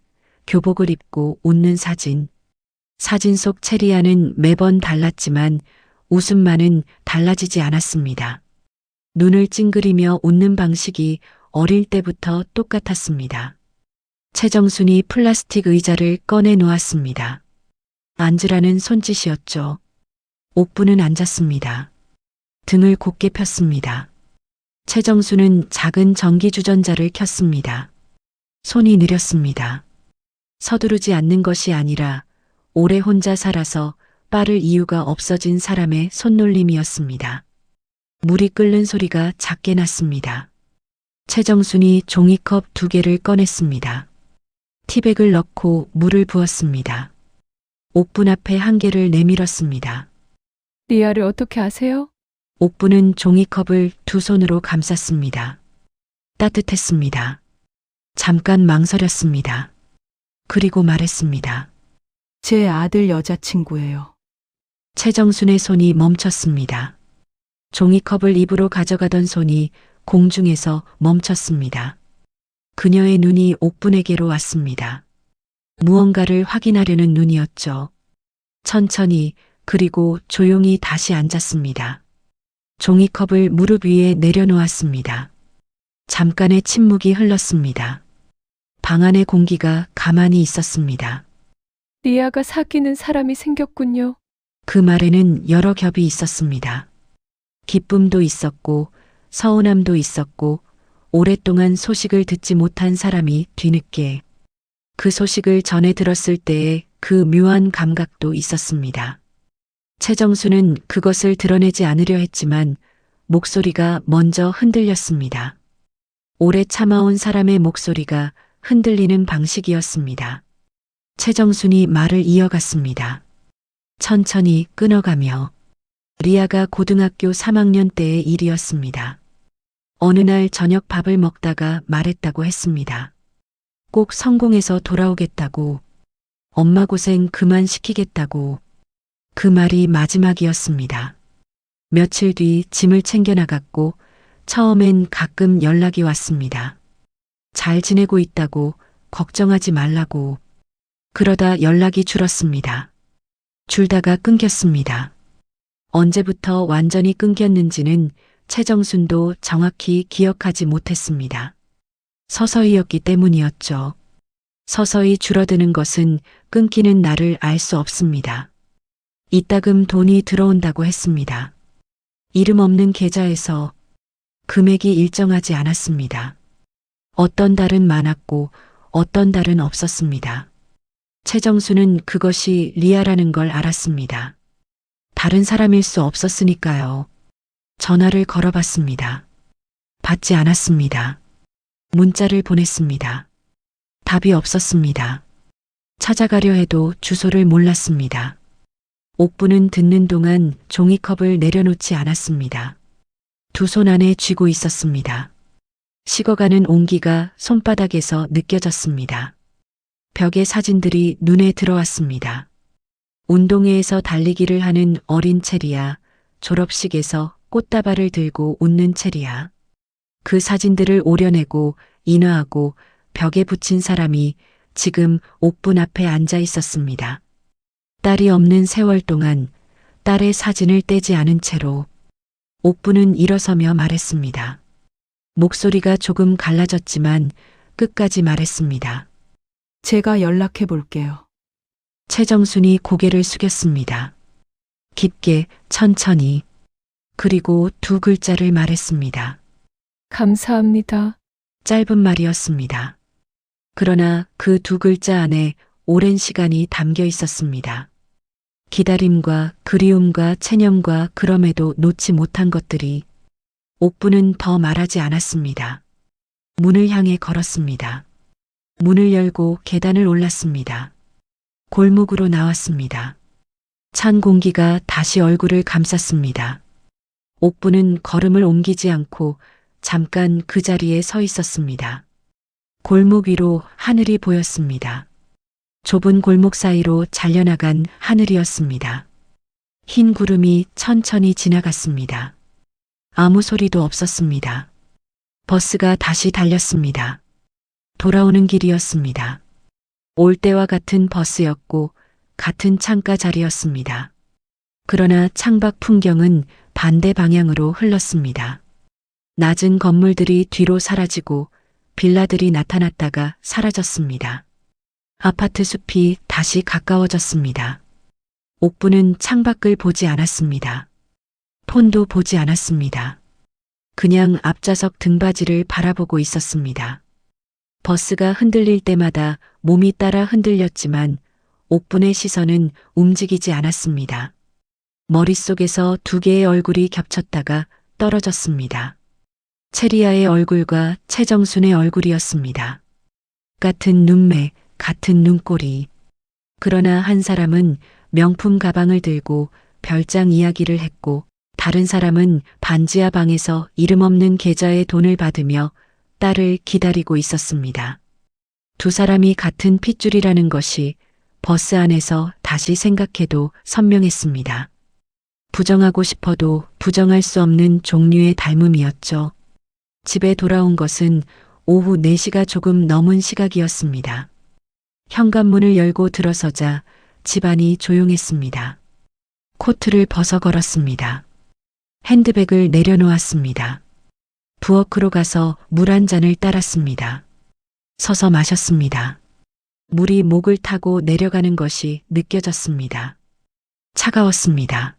교복을 입고 웃는 사진. 사진 속 체리아는 매번 달랐지만 웃음만은 달라지지 않았습니다. 눈을 찡그리며 웃는 방식이 어릴 때부터 똑같았습니다. 최정순이 플라스틱 의자를 꺼내 놓았습니다. 앉으라는 손짓이었죠. 옥부는 앉았습니다. 등을 곧게 폈습니다. 최정수는 작은 전기주전자를 켰습니다. 손이 느렸습니다. 서두르지 않는 것이 아니라 오래 혼자 살아서 빠를 이유가 없어진 사람의 손놀림이었습니다. 물이 끓는 소리가 작게 났습니다. 최정순이 종이컵 2개를 꺼냈습니다. 티백을 넣고 물을 부었습니다. 옥분 앞에 1개를 내밀었습니다. 리아를 어떻게 아세요? 옥부는 종이컵을 2 손으로 감쌌습니다. 따뜻했습니다. 잠깐 망설였습니다. 그리고 말했습니다. 제 아들 여자친구예요. 최정순의 손이 멈췄습니다. 종이컵을 입으로 가져가던 손이 공중에서 멈췄습니다. 그녀의 눈이 옥분에게로 왔습니다. 무언가를 확인하려는 눈이었죠. 천천히 그리고 조용히 다시 앉았습니다. 종이컵을 무릎 위에 내려놓았습니다. 잠깐의 침묵이 흘렀습니다. 방 안의 공기가 가만히 있었습니다. 리아가 사귀는 사람이 생겼군요. 그 말에는 여러 겹이 있었습니다. 기쁨도 있었고 서운함도 있었고 오랫동안 소식을 듣지 못한 사람이 뒤늦게 그 소식을 전해 들었을 때의 그 묘한 감각도 있었습니다. 최정수는 그것을 드러내지 않으려 했지만 목소리가 먼저 흔들렸습니다. 오래 참아온 사람의 목소리가 흔들리는 방식이었습니다. 최정순이 말을 이어갔습니다. 천천히 끊어가며 리아가 고등학교 3학년 때의 일이었습니다. 어느 날 저녁 밥을 먹다가 말했다고 했습니다. 꼭 성공해서 돌아오겠다고, 엄마 고생 그만 시키겠다고. 그 말이 마지막이었습니다. 며칠 뒤 짐을 챙겨 나갔고 처음엔 가끔 연락이 왔습니다. 잘 지내고 있다고, 걱정하지 말라고. 그러다 연락이 줄었습니다. 줄다가 끊겼습니다. 언제부터 완전히 끊겼는지는 최정순도 정확히 기억하지 못했습니다. 서서히였기 때문이었죠. 서서히 줄어드는 것은 끊기는 날을 알 수 없습니다. 이따금 돈이 들어온다고 했습니다. 이름 없는 계좌에서 금액이 일정하지 않았습니다. 어떤 달은 많았고 어떤 달은 없었습니다. 최정수는 그것이 리아라는 걸 알았습니다. 다른 사람일 수 없었으니까요. 전화를 걸어봤습니다. 받지 않았습니다. 문자를 보냈습니다. 답이 없었습니다. 찾아가려 해도 주소를 몰랐습니다. 옥부는 듣는 동안 종이컵을 내려놓지 않았습니다. 2 손 안에 쥐고 있었습니다. 식어가는 온기가 손바닥에서 느껴졌습니다. 벽의 사진들이 눈에 들어왔습니다. 운동회에서 달리기를 하는 어린 체리야, 졸업식에서 꽃다발을 들고 웃는 체리야. 그 사진들을 오려내고 인화하고 벽에 붙인 사람이 지금 옥분 앞에 앉아 있었습니다. 딸이 없는 세월 동안 딸의 사진을 떼지 않은 채로 옥분은 일어서며 말했습니다. 목소리가 조금 갈라졌지만 끝까지 말했습니다. 제가 연락해 볼게요. 최정순이 고개를 숙였습니다. 깊게, 천천히, 그리고 두 글자를 말했습니다. 감사합니다. 짧은 말이었습니다. 그러나 그 두 글자 안에 오랜 시간이 담겨 있었습니다. 기다림과 그리움과 체념과 그럼에도 놓지 못한 것들이. 옥분은 더 말하지 않았습니다. 문을 향해 걸었습니다. 문을 열고 계단을 올랐습니다. 골목으로 나왔습니다. 찬 공기가 다시 얼굴을 감쌌습니다. 옥분은 걸음을 옮기지 않고 잠깐 그 자리에 서 있었습니다. 골목 위로 하늘이 보였습니다. 좁은 골목 사이로 잘려나간 하늘이었습니다. 흰 구름이 천천히 지나갔습니다. 아무 소리도 없었습니다. 버스가 다시 달렸습니다. 돌아오는 길이었습니다. 올 때와 같은 버스였고 같은 창가 자리였습니다. 그러나 창밖 풍경은 반대 방향으로 흘렀습니다. 낮은 건물들이 뒤로 사라지고 빌라들이 나타났다가 사라졌습니다. 아파트 숲이 다시 가까워졌습니다. 옥분은 창밖을 보지 않았습니다. 폰도 보지 않았습니다. 그냥 앞좌석 등받이를 바라보고 있었습니다. 버스가 흔들릴 때마다 몸이 따라 흔들렸지만 옥분의 시선은 움직이지 않았습니다. 머릿속에서 두 개의 얼굴이 겹쳤다가 떨어졌습니다. 체리아의 얼굴과 최정순의 얼굴이었습니다. 같은 눈매, 같은 눈꼬리. 그러나 한 사람은 명품 가방을 들고 별장 이야기를 했고 다른 사람은 반지하 방에서 이름 없는 계좌에 돈을 받으며 딸을 기다리고 있었습니다. 두 사람이 같은 핏줄이라는 것이 버스 안에서 다시 생각해도 선명했습니다. 부정하고 싶어도 부정할 수 없는 종류의 닮음이었죠. 집에 돌아온 것은 오후 4시가 조금 넘은 시각이었습니다. 현관문을 열고 들어서자 집안이 조용했습니다. 코트를 벗어 걸었습니다. 핸드백을 내려놓았습니다. 부엌으로 가서 물 한 잔을 따랐습니다. 서서 마셨습니다. 물이 목을 타고 내려가는 것이 느껴졌습니다. 차가웠습니다.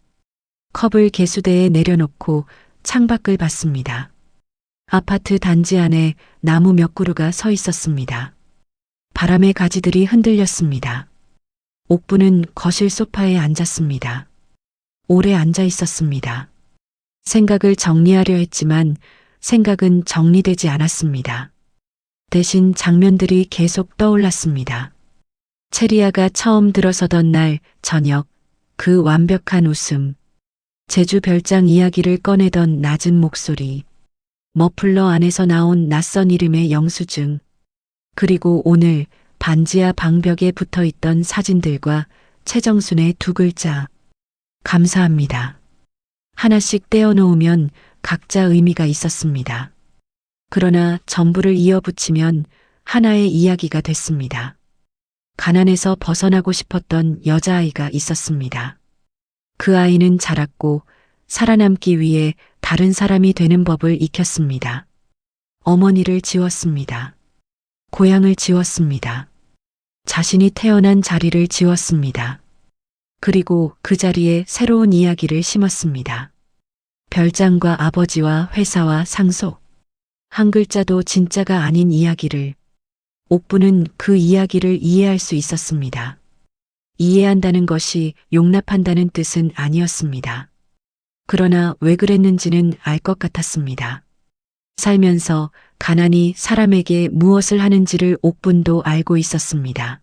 컵을 개수대에 내려놓고 창밖을 봤습니다. 아파트 단지 안에 나무 몇 그루가 서 있었습니다. 바람의 가지들이 흔들렸습니다. 옥분은 거실 소파에 앉았습니다. 오래 앉아 있었습니다. 생각을 정리하려 했지만 생각은 정리되지 않았습니다. 대신 장면들이 계속 떠올랐습니다. 체리아가 처음 들어서던 날 저녁, 그 완벽한 웃음, 제주 별장 이야기를 꺼내던 낮은 목소리, 머플러 안에서 나온 낯선 이름의 영수증, 그리고 오늘 반지하 방벽에 붙어 있던 사진들과 최정순의 두 글자, 감사합니다. 하나씩 떼어놓으면 각자 의미가 있었습니다. 그러나 전부를 이어붙이면 하나의 이야기가 됐습니다. 가난에서 벗어나고 싶었던 여자아이가 있었습니다. 그 아이는 자랐고 살아남기 위해 다른 사람이 되는 법을 익혔습니다. 어머니를 지웠습니다. 고향을 지웠습니다. 자신이 태어난 자리를 지웠습니다. 그리고 그 자리에 새로운 이야기를 심었습니다. 별장과 아버지와 회사와 상속. 한 글자도 진짜가 아닌 이야기를. 옥분은 그 이야기를 이해할 수 있었습니다. 이해한다는 것이 용납한다는 뜻은 아니었습니다. 그러나 왜 그랬는지는 알 것 같았습니다. 살면서 가난이 사람에게 무엇을 하는지를 옥분도 알고 있었습니다.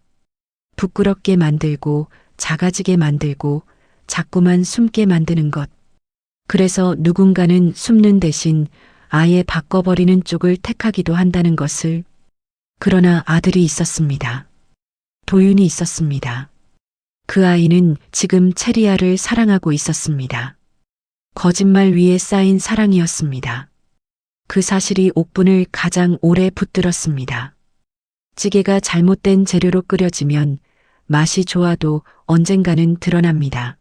부끄럽게 만들고 작아지게 만들고 자꾸만 숨게 만드는 것. 그래서 누군가는 숨는 대신 아예 바꿔버리는 쪽을 택하기도 한다는 것을. 그러나 아들이 있었습니다. 도윤이 있었습니다. 그 아이는 지금 체리아를 사랑하고 있었습니다. 거짓말 위에 쌓인 사랑이었습니다. 그 사실이 옥분을 가장 오래 붙들었습니다. 찌개가 잘못된 재료로 끓여지면 맛이 좋아도 언젠가는 드러납니다.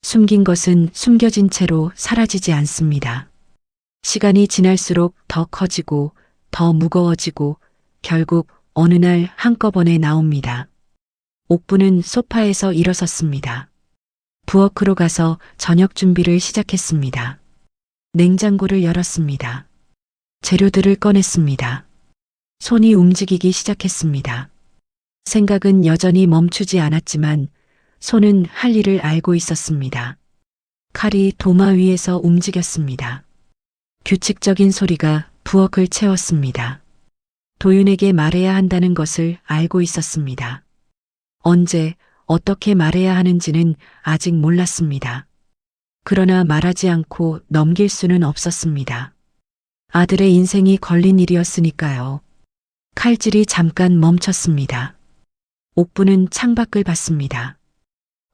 숨긴 것은 숨겨진 채로 사라지지 않습니다. 시간이 지날수록 더 커지고 더 무거워지고 결국 어느 날 한꺼번에 나옵니다. 옥부는 소파에서 일어섰습니다. 부엌으로 가서 저녁 준비를 시작했습니다. 냉장고를 열었습니다. 재료들을 꺼냈습니다. 손이 움직이기 시작했습니다. 생각은 여전히 멈추지 않았지만 손은 할 일을 알고 있었습니다. 칼이 도마 위에서 움직였습니다. 규칙적인 소리가 부엌을 채웠습니다. 도윤에게 말해야 한다는 것을 알고 있었습니다. 언제, 어떻게 말해야 하는지는 아직 몰랐습니다. 그러나 말하지 않고 넘길 수는 없었습니다. 아들의 인생이 걸린 일이었으니까요. 칼질이 잠깐 멈췄습니다. 옥부는 창밖을 봤습니다.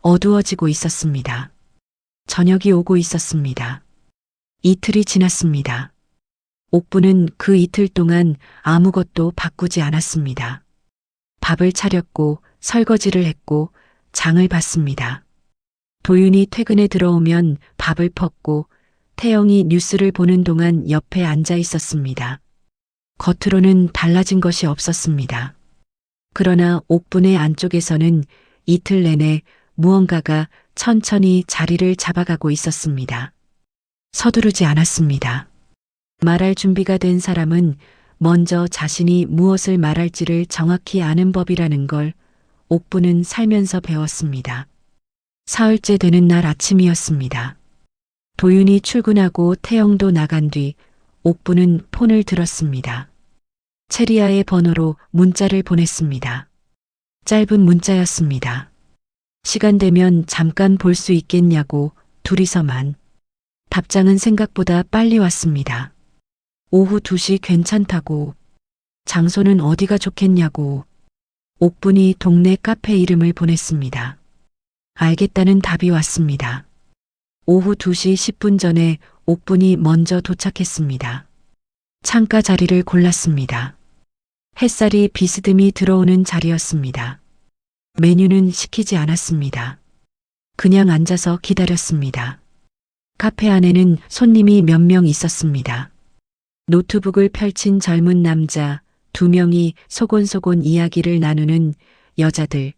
어두워지고 있었습니다. 저녁이 오고 있었습니다. 이틀이 지났습니다. 옥부는 그 이틀 동안 아무것도 바꾸지 않았습니다. 밥을 차렸고 설거지를 했고 장을 봤습니다. 도윤이 퇴근에 들어오면 밥을 펐고 태영이 뉴스를 보는 동안 옆에 앉아 있었습니다. 겉으로는 달라진 것이 없었습니다. 그러나 옥분의 안쪽에서는 이틀 내내 무언가가 천천히 자리를 잡아가고 있었습니다. 서두르지 않았습니다. 말할 준비가 된 사람은 먼저 자신이 무엇을 말할지를 정확히 아는 법이라는 걸 옥부는 살면서 배웠습니다. 사흘째 되는 날 아침이었습니다. 도윤이 출근하고 태영도 나간 뒤 옥부는 폰을 들었습니다. 체리아의 번호로 문자를 보냈습니다. 짧은 문자였습니다. 시간 되면 잠깐 볼 수 있겠냐고 둘이서만. 답장은 생각보다 빨리 왔습니다. 오후 2시 괜찮다고. 장소는 어디가 좋겠냐고. 옥분이 동네 카페 이름을 보냈습니다. 알겠다는 답이 왔습니다. 오후 2시 10분 전에 옥분이 먼저 도착했습니다. 창가 자리를 골랐습니다. 햇살이 비스듬히 들어오는 자리였습니다. 메뉴는 시키지 않았습니다. 그냥 앉아서 기다렸습니다. 카페 안에는 손님이 몇 명 있었습니다. 노트북을 펼친 젊은 남자 2명이 소곤소곤 이야기를 나누는 여자들,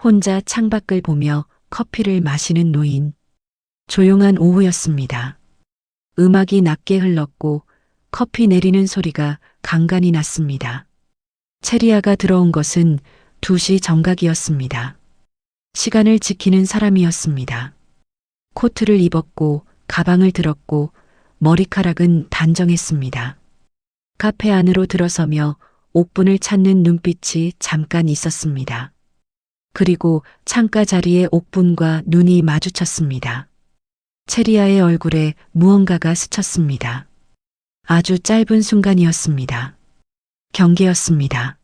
혼자 창밖을 보며 커피를 마시는 노인. 조용한 오후였습니다. 음악이 낮게 흘렀고 커피 내리는 소리가 간간히 났습니다. 체리아가 들어온 것은 2시 정각이었습니다. 시간을 지키는 사람이었습니다. 코트를 입었고 가방을 들었고 머리카락은 단정했습니다. 카페 안으로 들어서며 옥분을 찾는 눈빛이 잠깐 있었습니다. 그리고 창가 자리에 옥분과 눈이 마주쳤습니다. 체리아의 얼굴에 무언가가 스쳤습니다. 아주 짧은 순간이었습니다. 경계였습니다.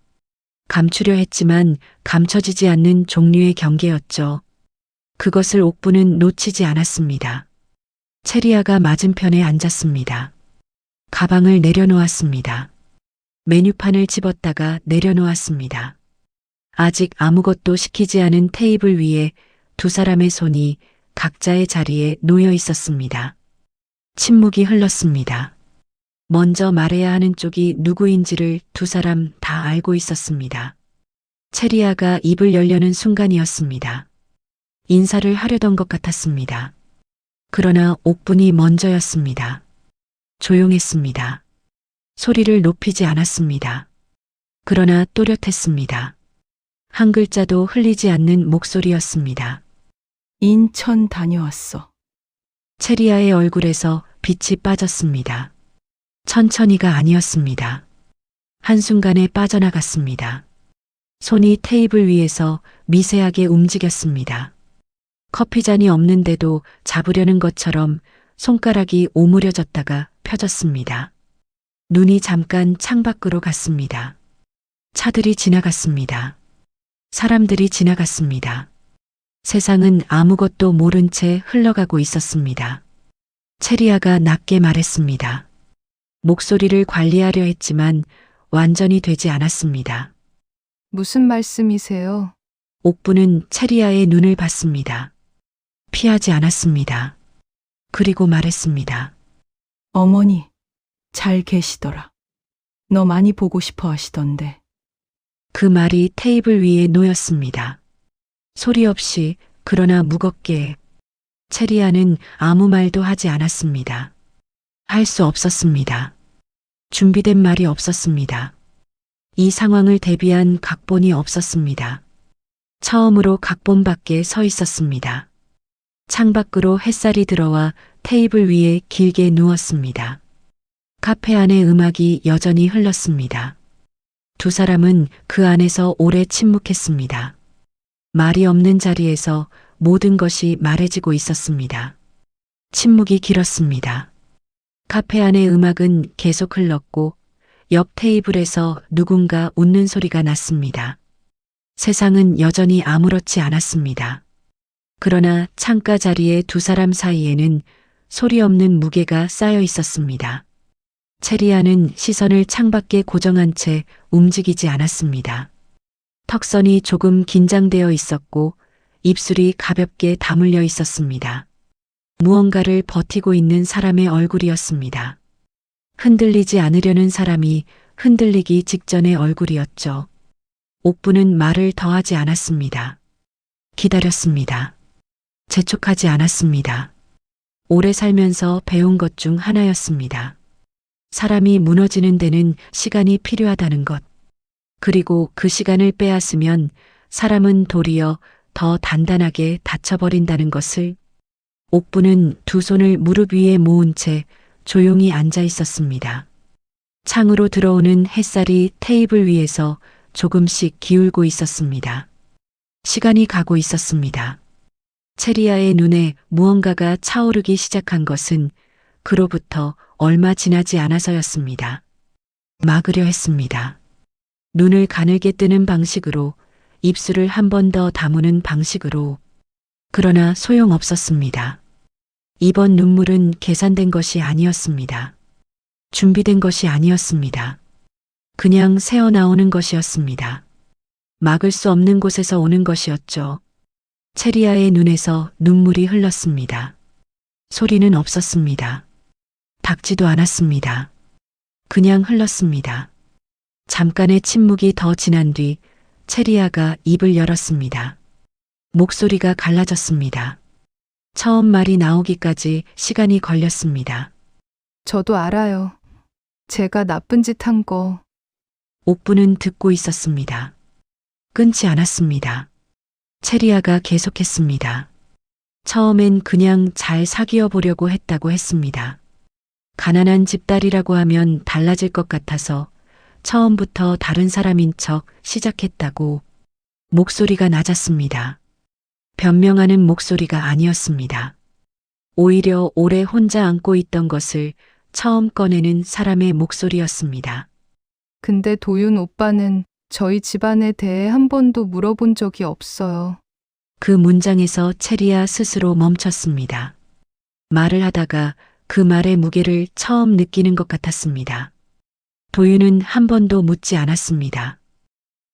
감추려 했지만 감춰지지 않는 종류의 경계였죠. 그것을 옥분은 놓치지 않았습니다. 체리아가 맞은편에 앉았습니다. 가방을 내려놓았습니다. 메뉴판을 집었다가 내려놓았습니다. 아직 아무것도 시키지 않은 테이블 위에 두 사람의 손이 각자의 자리에 놓여 있었습니다. 침묵이 흘렀습니다. 먼저 말해야 하는 쪽이 누구인지를 두 사람 다 알고 있었습니다. 체리아가 입을 열려는 순간이었습니다. 인사를 하려던 것 같았습니다. 그러나 옥분이 먼저였습니다. 조용했습니다. 소리를 높이지 않았습니다. 그러나 또렷했습니다. 한 글자도 흘리지 않는 목소리였습니다. 인천 다녀왔어. 체리아의 얼굴에서 빛이 빠졌습니다. 천천히가 아니었습니다. 한순간에 빠져나갔습니다. 손이 테이블 위에서 미세하게 움직였습니다. 커피잔이 없는데도 잡으려는 것처럼 손가락이 오므려졌다가 펴졌습니다. 눈이 잠깐 창밖으로 갔습니다. 차들이 지나갔습니다. 사람들이 지나갔습니다. 세상은 아무것도 모른 채 흘러가고 있었습니다. 체리아가 낮게 말했습니다. 목소리를 관리하려 했지만 완전히 되지 않았습니다. 무슨 말씀이세요? 옥부는 체리아의 눈을 봤습니다. 피하지 않았습니다. 그리고 말했습니다. 어머니, 잘 계시더라. 너 많이 보고 싶어 하시던데. 그 말이 테이블 위에 놓였습니다. 소리 없이 그러나 무겁게 체리아는 아무 말도 하지 않았습니다. 할 수 없었습니다. 준비된 말이 없었습니다. 이 상황을 대비한 각본이 없었습니다. 처음으로 각본 밖에 서 있었습니다. 창밖으로 햇살이 들어와 테이블 위에 길게 누웠습니다. 카페 안의 음악이 여전히 흘렀습니다. 두 사람은 그 안에서 오래 침묵했습니다. 말이 없는 자리에서 모든 것이 말해지고 있었습니다. 침묵이 길었습니다. 카페 안의 음악은 계속 흘렀고 옆 테이블에서 누군가 웃는 소리가 났습니다. 세상은 여전히 아무렇지 않았습니다. 그러나 창가 자리에 두 사람 사이에는 소리 없는 무게가 쌓여 있었습니다. 체리아는 시선을 창밖에 고정한 채 움직이지 않았습니다. 턱선이 조금 긴장되어 있었고 입술이 가볍게 다물려 있었습니다. 무언가를 버티고 있는 사람의 얼굴이었습니다. 흔들리지 않으려는 사람이 흔들리기 직전의 얼굴이었죠. 옥부는 말을 더하지 않았습니다. 기다렸습니다. 재촉하지 않았습니다. 오래 살면서 배운 것 중 하나였습니다. 사람이 무너지는 데는 시간이 필요하다는 것. 그리고 그 시간을 빼앗으면 사람은 도리어 더 단단하게 다쳐버린다는 것을. 옥부는 두 손을 무릎 위에 모은 채 조용히 앉아 있었습니다. 창으로 들어오는 햇살이 테이블 위에서 조금씩 기울고 있었습니다. 시간이 가고 있었습니다. 체리아의 눈에 무언가가 차오르기 시작한 것은 그로부터 얼마 지나지 않아서였습니다. 막으려 했습니다. 눈을 가늘게 뜨는 방식으로, 입술을 한 번 더 다무는 방식으로. 그러나 소용없었습니다. 이번 눈물은 계산된 것이 아니었습니다. 준비된 것이 아니었습니다. 그냥 새어나오는 것이었습니다. 막을 수 없는 곳에서 오는 것이었죠. 체리아의 눈에서 눈물이 흘렀습니다. 소리는 없었습니다. 닿지도 않았습니다. 그냥 흘렀습니다. 잠깐의 침묵이 더 지난 뒤 체리아가 입을 열었습니다. 목소리가 갈라졌습니다. 처음 말이 나오기까지 시간이 걸렸습니다. 저도 알아요. 제가 나쁜 짓 한 거. 옥부는 듣고 있었습니다. 끊지 않았습니다. 체리아가 계속했습니다. 처음엔 그냥 잘 사귀어 보려고 했다고 했습니다. 가난한 집딸이라고 하면 달라질 것 같아서 처음부터 다른 사람인 척 시작했다고. 목소리가 낮았습니다. 변명하는 목소리가 아니었습니다. 오히려 오래 혼자 안고 있던 것을 처음 꺼내는 사람의 목소리였습니다. 근데 도윤 오빠는 저희 집안에 대해 한 번도 물어본 적이 없어요. 그 문장에서 체리아 스스로 멈췄습니다. 말을 하다가 그 말의 무게를 처음 느끼는 것 같았습니다. 도윤은 한 번도 묻지 않았습니다.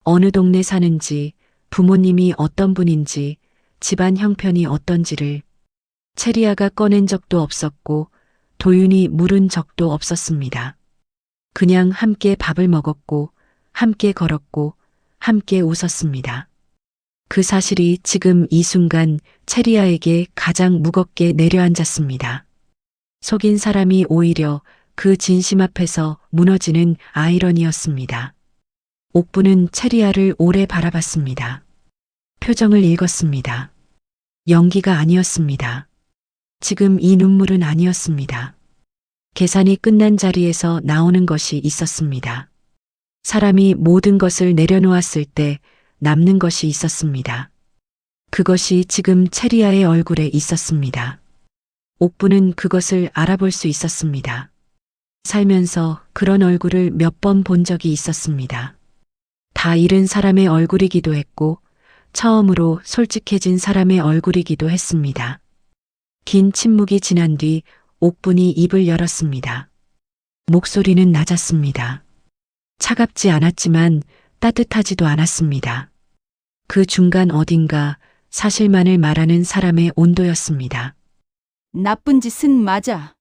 어느 동네 사는지, 부모님이 어떤 분인지, 집안 형편이 어떤지를. 체리아가 꺼낸 적도 없었고 도윤이 물은 적도 없었습니다. 그냥 함께 밥을 먹었고 함께 걸었고 함께 웃었습니다. 그 사실이 지금 이 순간 체리아에게 가장 무겁게 내려앉았습니다. 속인 사람이 오히려 그 진심 앞에서 무너지는 아이러니였습니다. 옥부는 체리아를 오래 바라봤습니다. 표정을 읽었습니다. 연기가 아니었습니다. 지금 이 눈물은 아니었습니다. 계산이 끝난 자리에서 나오는 것이 있었습니다. 사람이 모든 것을 내려놓았을 때 남는 것이 있었습니다. 그것이 지금 체리아의 얼굴에 있었습니다. 옥부는 그것을 알아볼 수 있었습니다. 살면서 그런 얼굴을 몇 번 본 적이 있었습니다. 다 잃은 사람의 얼굴이기도 했고 처음으로 솔직해진 사람의 얼굴이기도 했습니다. 긴 침묵이 지난 뒤 옥분이 입을 열었습니다. 목소리는 낮았습니다. 차갑지 않았지만 따뜻하지도 않았습니다. 그 중간 어딘가 사실만을 말하는 사람의 온도였습니다. 나쁜 짓은 맞아.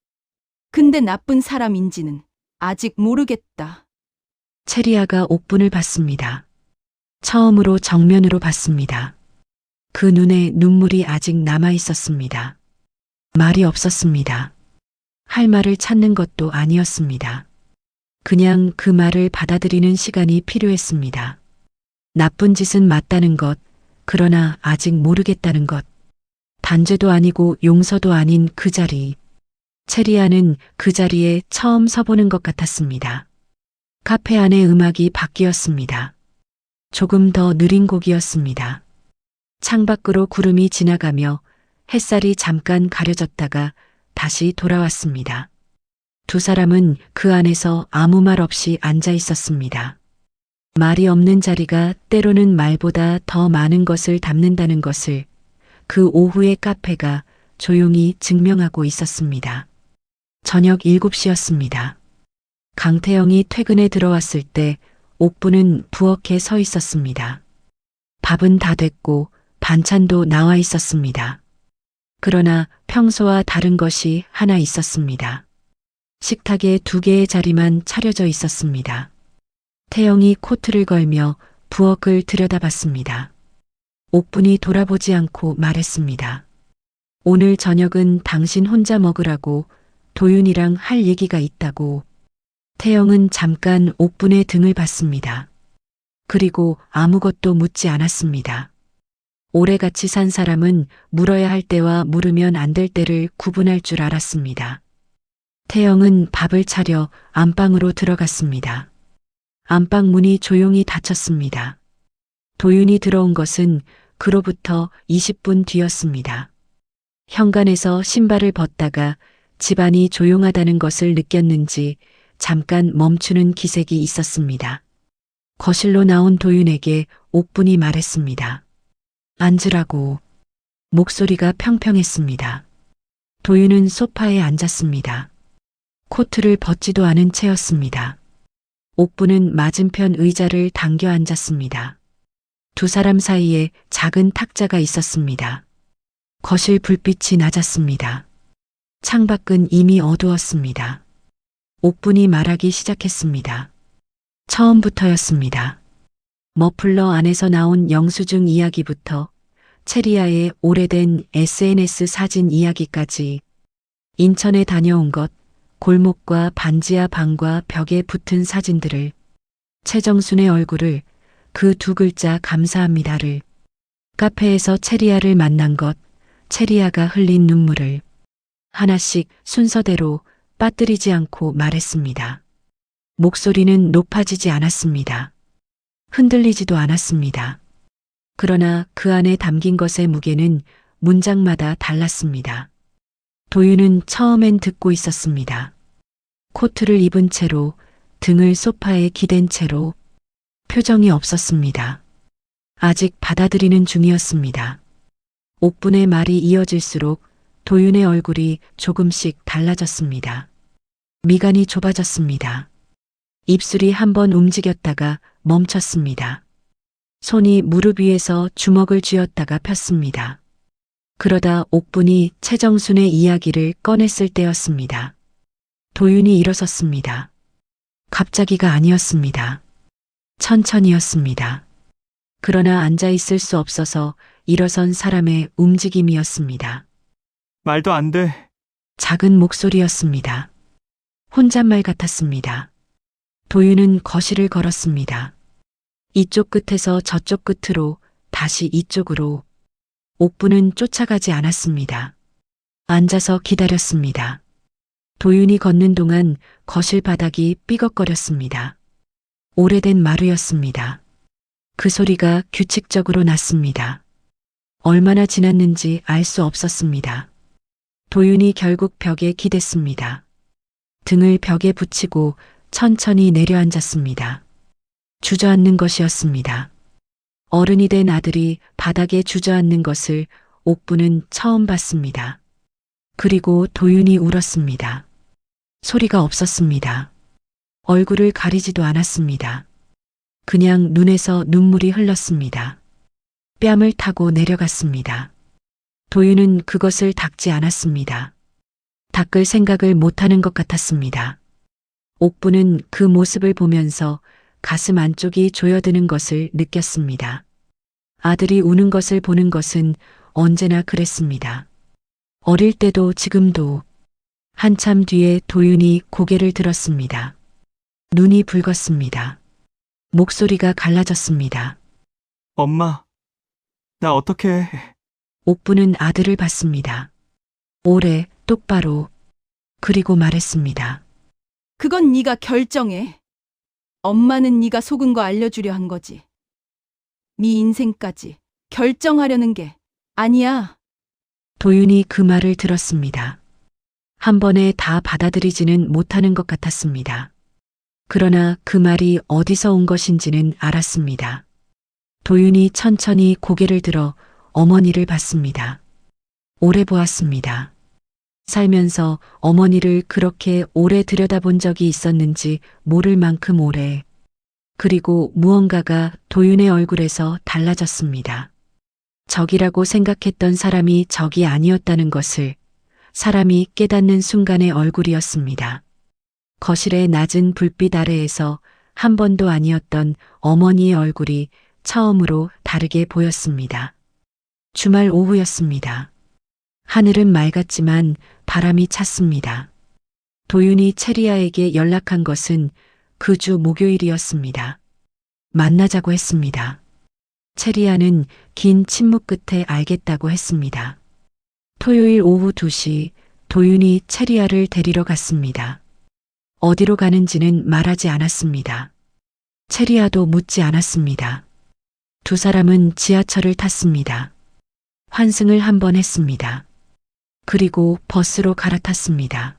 근데 나쁜 사람인지는 아직 모르겠다. 체리아가 옥분을 봤습니다. 처음으로 정면으로 봤습니다. 그 눈에 눈물이 아직 남아 있었습니다. 말이 없었습니다. 할 말을 찾는 것도 아니었습니다. 그냥 그 말을 받아들이는 시간이 필요했습니다. 나쁜 짓은 맞다는 것, 그러나 아직 모르겠다는 것. 단죄도 아니고 용서도 아닌 그 자리. 체리아는 그 자리에 처음 서보는 것 같았습니다. 카페 안의 음악이 바뀌었습니다. 조금 더 느린 곡이었습니다. 창밖으로 구름이 지나가며 햇살이 잠깐 가려졌다가 다시 돌아왔습니다. 두 사람은 그 안에서 아무 말 없이 앉아 있었습니다. 말이 없는 자리가 때로는 말보다 더 많은 것을 담는다는 것을 그 오후의 카페가 조용히 증명하고 있었습니다. 저녁 7시였습니다. 강태영이 퇴근에 들어왔을 때 옥부는 부엌에 서 있었습니다. 밥은 다 됐고 반찬도 나와 있었습니다. 그러나 평소와 다른 것이 하나 있었습니다. 식탁에 2개의 자리만 차려져 있었습니다. 태영이 코트를 걸며 부엌을 들여다봤습니다. 옥분이 돌아보지 않고 말했습니다. 오늘 저녁은 당신 혼자 먹으라고 도윤이랑 할 얘기가 있다고. 태영은 잠깐 옥분의 등을 봤습니다. 그리고 아무것도 묻지 않았습니다. 오래 같이 산 사람은 물어야 할 때와 물으면 안 될 때를 구분할 줄 알았습니다. 태영은 밥을 차려 안방으로 들어갔습니다. 안방 문이 조용히 닫혔습니다. 도윤이 들어온 것은 그로부터 20분 뒤였습니다. 현관에서 신발을 벗다가 집안이 조용하다는 것을 느꼈는지 잠깐 멈추는 기색이 있었습니다. 거실로 나온 도윤에게 옥분이 말했습니다. 앉으라고. 목소리가 평평했습니다. 도윤은 소파에 앉았습니다. 코트를 벗지도 않은 채였습니다. 옥분은 맞은편 의자를 당겨 앉았습니다. 두 사람 사이에 작은 탁자가 있었습니다. 거실 불빛이 낮았습니다. 창밖은 이미 어두웠습니다. 옥분이 말하기 시작했습니다. 처음부터였습니다. 머플러 안에서 나온 영수증 이야기부터 체리아의 오래된 SNS 사진 이야기까지 인천에 다녀온 것, 골목과 반지하 방과 벽에 붙은 사진들을, 최정순의 얼굴을, 그 2글자 감사합니다를, 카페에서 체리아를 만난 것, 체리아가 흘린 눈물을 하나씩 순서대로 빠뜨리지 않고 말했습니다. 목소리는 높아지지 않았습니다. 흔들리지도 않았습니다. 그러나 그 안에 담긴 것의 무게는 문장마다 달랐습니다. 도윤은 처음엔 듣고 있었습니다. 코트를 입은 채로, 등을 소파에 기댄 채로, 표정이 없었습니다. 아직 받아들이는 중이었습니다. 옥분의 말이 이어질수록 도윤의 얼굴이 조금씩 달라졌습니다. 미간이 좁아졌습니다. 입술이 한번 움직였다가 멈췄습니다. 손이 무릎 위에서 주먹을 쥐었다가 폈습니다. 그러다 옥분이 최정순의 이야기를 꺼냈을 때였습니다. 도윤이 일어섰습니다. 갑자기가 아니었습니다. 천천히였습니다. 그러나 앉아 있을 수 없어서 일어선 사람의 움직임이었습니다. 말도 안 돼. 작은 목소리였습니다. 혼잣말 같았습니다. 도윤은 거실을 걸었습니다. 이쪽 끝에서 저쪽 끝으로, 다시 이쪽으로. 옥분은 쫓아가지 않았습니다. 앉아서 기다렸습니다. 도윤이 걷는 동안 거실 바닥이 삐걱거렸습니다. 오래된 마루였습니다. 그 소리가 규칙적으로 났습니다. 얼마나 지났는지 알 수 없었습니다. 도윤이 결국 벽에 기댔습니다. 등을 벽에 붙이고 천천히 내려앉았습니다. 주저앉는 것이었습니다. 어른이 된 아들이 바닥에 주저앉는 것을 옥부는 처음 봤습니다. 그리고 도윤이 울었습니다. 소리가 없었습니다. 얼굴을 가리지도 않았습니다. 그냥 눈에서 눈물이 흘렀습니다. 뺨을 타고 내려갔습니다. 도윤은 그것을 닦지 않았습니다. 닦을 생각을 못하는 것 같았습니다. 옥부는 그 모습을 보면서 가슴 안쪽이 조여드는 것을 느꼈습니다. 아들이 우는 것을 보는 것은 언제나 그랬습니다. 어릴 때도 지금도. 한참 뒤에 도윤이 고개를 들었습니다. 눈이 붉었습니다. 목소리가 갈라졌습니다. 엄마, 나 어떻게 해? 옥부는 아들을 봤습니다. 오래, 똑바로. 그리고 말했습니다. 그건 네가 결정해. 엄마는 네가 속은 거 알려주려 한 거지. 네 인생까지 결정하려는 게 아니야. 도윤이 그 말을 들었습니다. 한 번에 다 받아들이지는 못하는 것 같았습니다. 그러나 그 말이 어디서 온 것인지는 알았습니다. 도윤이 천천히 고개를 들어 어머니를 봤습니다. 오래 보았습니다. 살면서 어머니를 그렇게 오래 들여다본 적이 있었는지 모를 만큼 오래. 그리고 무언가가 도윤의 얼굴에서 달라졌습니다. 적이라고 생각했던 사람이 적이 아니었다는 것을 사람이 깨닫는 순간의 얼굴이었습니다. 거실의 낮은 불빛 아래에서 한 번도 아니었던 어머니의 얼굴이 처음으로 다르게 보였습니다. 주말 오후였습니다. 하늘은 맑았지만 바람이 찼습니다. 도윤이 체리아에게 연락한 것은 그 주 목요일이었습니다. 만나자고 했습니다. 체리아는 긴 침묵 끝에 알겠다고 했습니다. 토요일 오후 2시 도윤이 체리아를 데리러 갔습니다. 어디로 가는지는 말하지 않았습니다. 체리아도 묻지 않았습니다. 두 사람은 지하철을 탔습니다. 환승을 한 번 했습니다. 그리고 버스로 갈아탔습니다.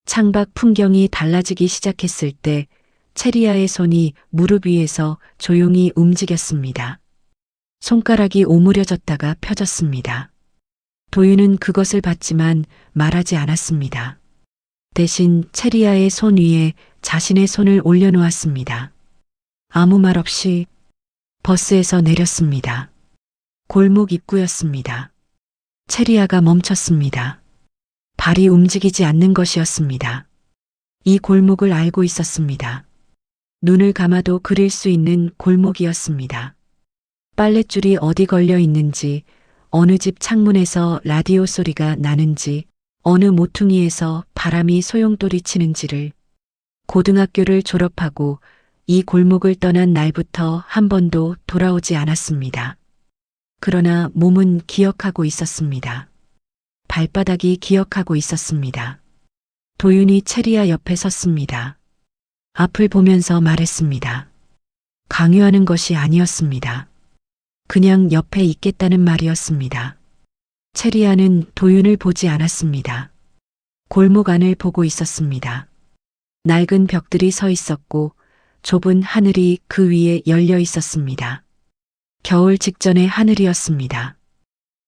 창밖 풍경이 달라지기 시작했을 때 체리아의 손이 무릎 위에서 조용히 움직였습니다. 손가락이 오므려졌다가 펴졌습니다. 도윤은 그것을 봤지만 말하지 않았습니다. 대신 체리아의 손 위에 자신의 손을 올려놓았습니다. 아무 말 없이 버스에서 내렸습니다. 골목 입구였습니다. 체리아가 멈췄습니다. 발이 움직이지 않는 것이었습니다. 이 골목을 알고 있었습니다. 눈을 감아도 그릴 수 있는 골목이었습니다. 빨랫줄이 어디 걸려 있는지, 어느 집 창문에서 라디오 소리가 나는지, 어느 모퉁이에서 바람이 소용돌이 치는지를 고등학교를 졸업하고 이 골목을 떠난 날부터 한 번도 돌아오지 않았습니다. 그러나 몸은 기억하고 있었습니다. 발바닥이 기억하고 있었습니다. 도윤이 체리아 옆에 섰습니다. 앞을 보면서 말했습니다. 강요하는 것이 아니었습니다. 그냥 옆에 있겠다는 말이었습니다. 체리아는 도윤을 보지 않았습니다. 골목 안을 보고 있었습니다. 낡은 벽들이 서 있었고 좁은 하늘이 그 위에 열려 있었습니다. 겨울 직전의 하늘이었습니다.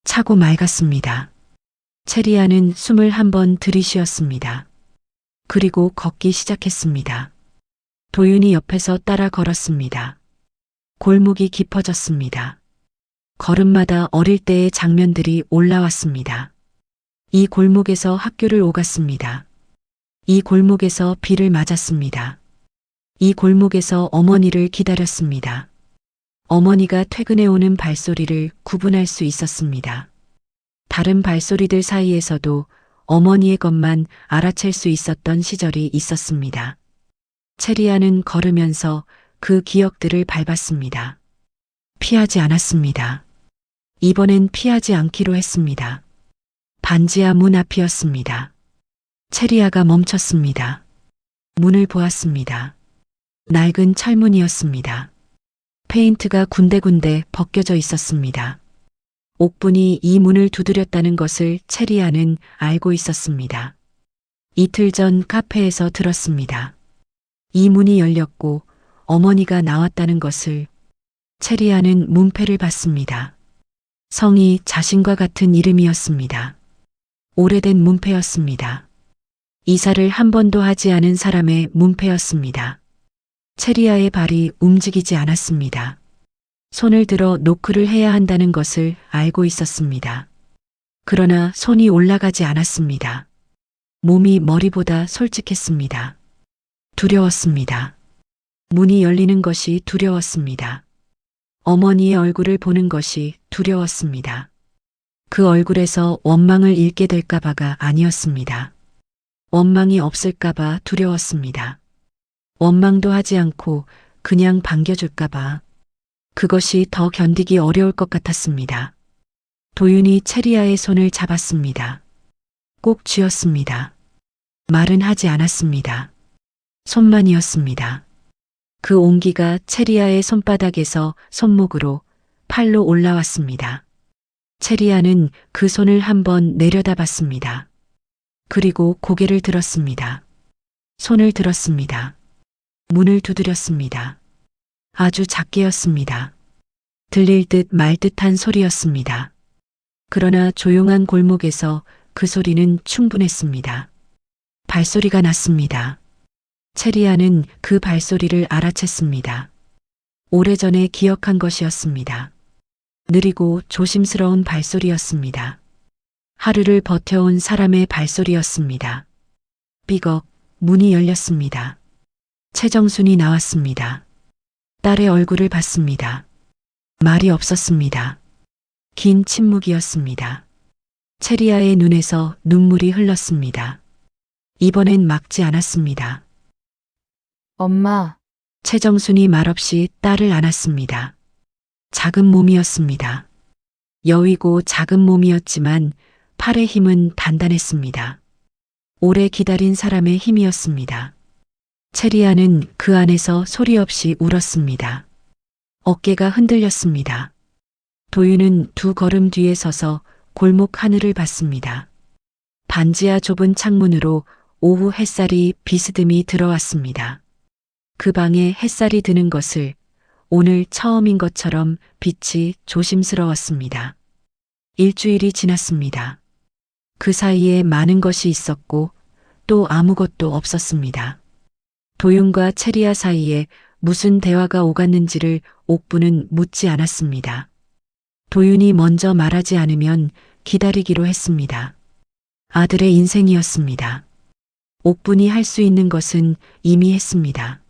차고 맑았습니다. 체리아는 숨을 한 번 들이쉬었습니다. 그리고 걷기 시작했습니다. 도윤이 옆에서 따라 걸었습니다. 골목이 깊어졌습니다. 걸음마다 어릴 때의 장면들이 올라왔습니다. 이 골목에서 학교를 오갔습니다. 이 골목에서 비를 맞았습니다. 이 골목에서 어머니를 기다렸습니다. 어머니가 퇴근해 오는 발소리를 구분할 수 있었습니다. 다른 발소리들 사이에서도 어머니의 것만 알아챌 수 있었던 시절이 있었습니다. 체리아는 걸으면서 그 기억들을 밟았습니다. 피하지 않았습니다. 이번엔 피하지 않기로 했습니다. 반지하 문 앞이었습니다. 체리아가 멈췄습니다. 문을 보았습니다. 낡은 철문이었습니다. 페인트가 군데군데 벗겨져 있었습니다. 옥분이 이 문을 두드렸다는 것을 체리아는 알고 있었습니다. 이틀 전 카페에서 들었습니다. 이 문이 열렸고 어머니가 나왔다는 것을 체리아는 문패를 받습니다. 성이 자신과 같은 이름이었습니다. 오래된 문패였습니다. 이사를 한 번도 하지 않은 사람의 문패였습니다. 체리아의 발이 움직이지 않았습니다. 손을 들어 노크를 해야 한다는 것을 알고 있었습니다. 그러나 손이 올라가지 않았습니다. 몸이 머리보다 솔직했습니다. 두려웠습니다. 문이 열리는 것이 두려웠습니다. 어머니의 얼굴을 보는 것이 두려웠습니다. 그 얼굴에서 원망을 잃게 될까봐가 아니었습니다. 원망이 없을까봐 두려웠습니다. 원망도 하지 않고 그냥 반겨줄까봐. 그것이 더 견디기 어려울 것 같았습니다. 도윤이 체리아의 손을 잡았습니다. 꼭 쥐었습니다. 말은 하지 않았습니다. 손만이었습니다. 그 온기가 체리아의 손바닥에서 손목으로 팔로 올라왔습니다. 체리아는 그 손을 한번 내려다봤습니다. 그리고 고개를 들었습니다. 손을 들었습니다. 문을 두드렸습니다. 아주 작게였습니다. 들릴 듯 말 듯한 소리였습니다. 그러나 조용한 골목에서 그 소리는 충분했습니다. 발소리가 났습니다. 체리아는 그 발소리를 알아챘습니다. 오래전에 기억한 것이었습니다. 느리고 조심스러운 발소리였습니다. 하루를 버텨온 사람의 발소리였습니다. 삐걱, 문이 열렸습니다. 최정순이 나왔습니다. 딸의 얼굴을 봤습니다. 말이 없었습니다. 긴 침묵이었습니다. 체리아의 눈에서 눈물이 흘렀습니다. 이번엔 막지 않았습니다. 엄마, 최정순이 말없이 딸을 안았습니다. 작은 몸이었습니다. 여위고 작은 몸이었지만 팔의 힘은 단단했습니다. 오래 기다린 사람의 힘이었습니다. 체리아는 그 안에서 소리 없이 울었습니다. 어깨가 흔들렸습니다. 도윤은 두 걸음 뒤에 서서 골목 하늘을 봤습니다. 반지하 좁은 창문으로 오후 햇살이 비스듬히 들어왔습니다. 그 방에 햇살이 드는 것을 오늘 처음인 것처럼 빛이 조심스러웠습니다. 일주일이 지났습니다. 그 사이에 많은 것이 있었고 또 아무것도 없었습니다. 도윤과 체리아 사이에 무슨 대화가 오갔는지를 옥부는 묻지 않았습니다. 도윤이 먼저 말하지 않으면 기다리기로 했습니다. 아들의 인생이었습니다. 옥분이 할 수 있는 것은 이미 했습니다.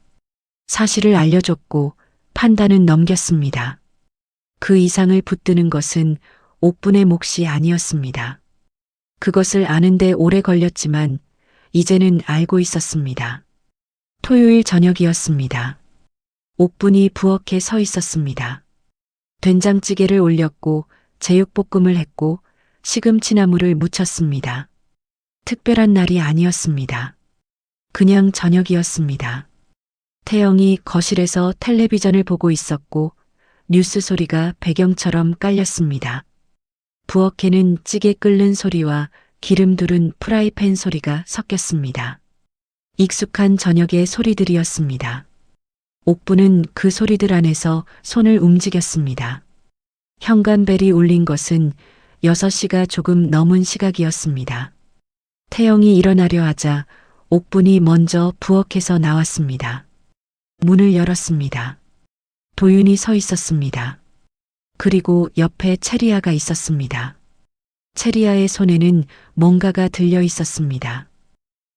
사실을 알려줬고 판단은 넘겼습니다. 그 이상을 붙드는 것은 옥분의 몫이 아니었습니다. 그것을 아는데 오래 걸렸지만 이제는 알고 있었습니다. 토요일 저녁이었습니다. 옥분이 부엌에 서 있었습니다. 된장찌개를 올렸고 제육볶음을 했고 시금치나물을 무쳤습니다. 특별한 날이 아니었습니다. 그냥 저녁이었습니다. 태영이 거실에서 텔레비전을 보고 있었고 뉴스 소리가 배경처럼 깔렸습니다. 부엌에는 찌개 끓는 소리와 기름 두른 프라이팬 소리가 섞였습니다. 익숙한 저녁의 소리들이었습니다. 옥부는 그 소리들 안에서 손을 움직였습니다. 현관벨이 울린 것은 6시가 조금 넘은 시각이었습니다. 태영이 일어나려 하자 옥분이 먼저 부엌에서 나왔습니다. 문을 열었습니다. 도윤이 서 있었습니다. 그리고 옆에 체리아가 있었습니다. 체리아의 손에는 뭔가가 들려 있었습니다.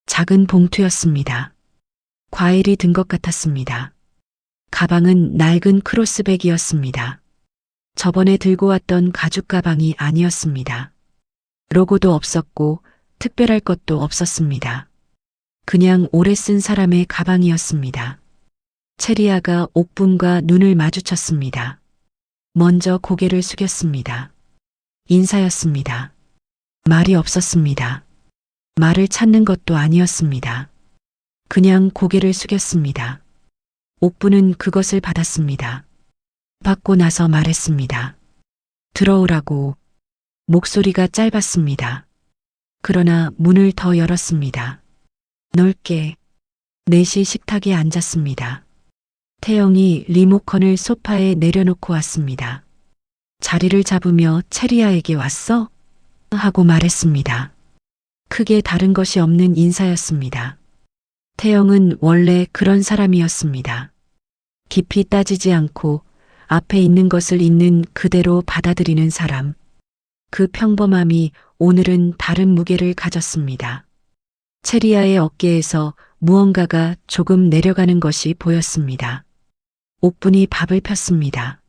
작은 봉투였습니다. 과일이 든 것 같았습니다. 가방은 낡은 크로스백이었습니다. 저번에 들고 왔던 가죽 가방이 아니었습니다. 로고도 없었고 특별할 것도 없었습니다. 그냥 오래 쓴 사람의 가방이었습니다. 체리아가 옥분과 눈을 마주쳤습니다. 먼저 고개를 숙였습니다. 인사였습니다. 말이 없었습니다. 말을 찾는 것도 아니었습니다. 그냥 고개를 숙였습니다. 옥분은 그것을 받았습니다. 받고 나서 말했습니다. 들어오라고. 목소리가 짧았습니다. 그러나 문을 더 열었습니다. 넓게. 넷이 식탁에 앉았습니다. 태영이 리모컨을 소파에 내려놓고 왔습니다. 자리를 잡으며 체리아에게 왔어? 하고 말했습니다. 크게 다른 것이 없는 인사였습니다. 태영은 원래 그런 사람이었습니다. 깊이 따지지 않고 앞에 있는 것을 있는 그대로 받아들이는 사람. 그 평범함이 오늘은 다른 무게를 가졌습니다. 체리아의 어깨에서 무언가가 조금 내려가는 것이 보였습니다. 옥분이 밥을 폈습니다.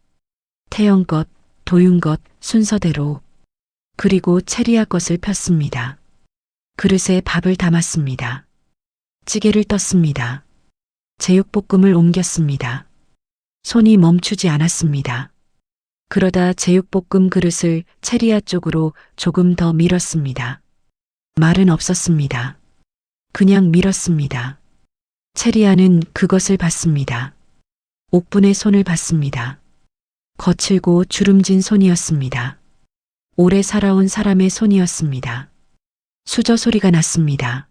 태영 것, 도윤 것 순서대로. 그리고 체리아 것을 폈습니다. 그릇에 밥을 담았습니다. 찌개를 떴습니다. 제육볶음을 옮겼습니다. 손이 멈추지 않았습니다. 그러다 제육볶음 그릇을 체리아 쪽으로 조금 더 밀었습니다. 말은 없었습니다. 그냥 밀었습니다. 체리아는 그것을 봤습니다. 옥분의 손을 봤습니다. 거칠고 주름진 손이었습니다. 오래 살아온 사람의 손이었습니다. 수저 소리가 났습니다.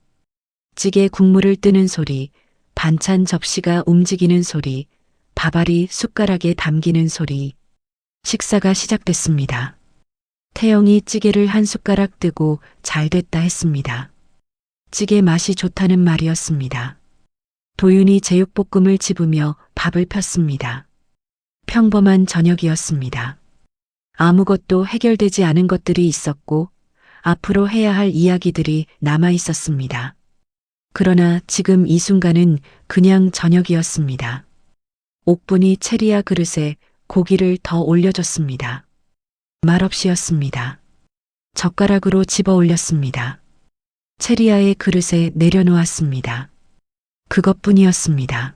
찌개 국물을 뜨는 소리, 반찬 접시가 움직이는 소리, 밥알이 숟가락에 담기는 소리. 식사가 시작됐습니다. 태영이 찌개를 한 숟가락 뜨고 잘 됐다 했습니다. 찌개 맛이 좋다는 말이었습니다. 도윤이 제육볶음을 집으며 밥을 폈습니다. 평범한 저녁이었습니다. 아무것도 해결되지 않은 것들이 있었고 앞으로 해야 할 이야기들이 남아 있었습니다. 그러나 지금 이 순간은 그냥 저녁이었습니다. 옥분이 체리아 그릇에 고기를 더 올려줬습니다. 말없이였습니다. 젓가락으로 집어 올렸습니다. 체리아의 그릇에 내려놓았습니다. 그것뿐이었습니다.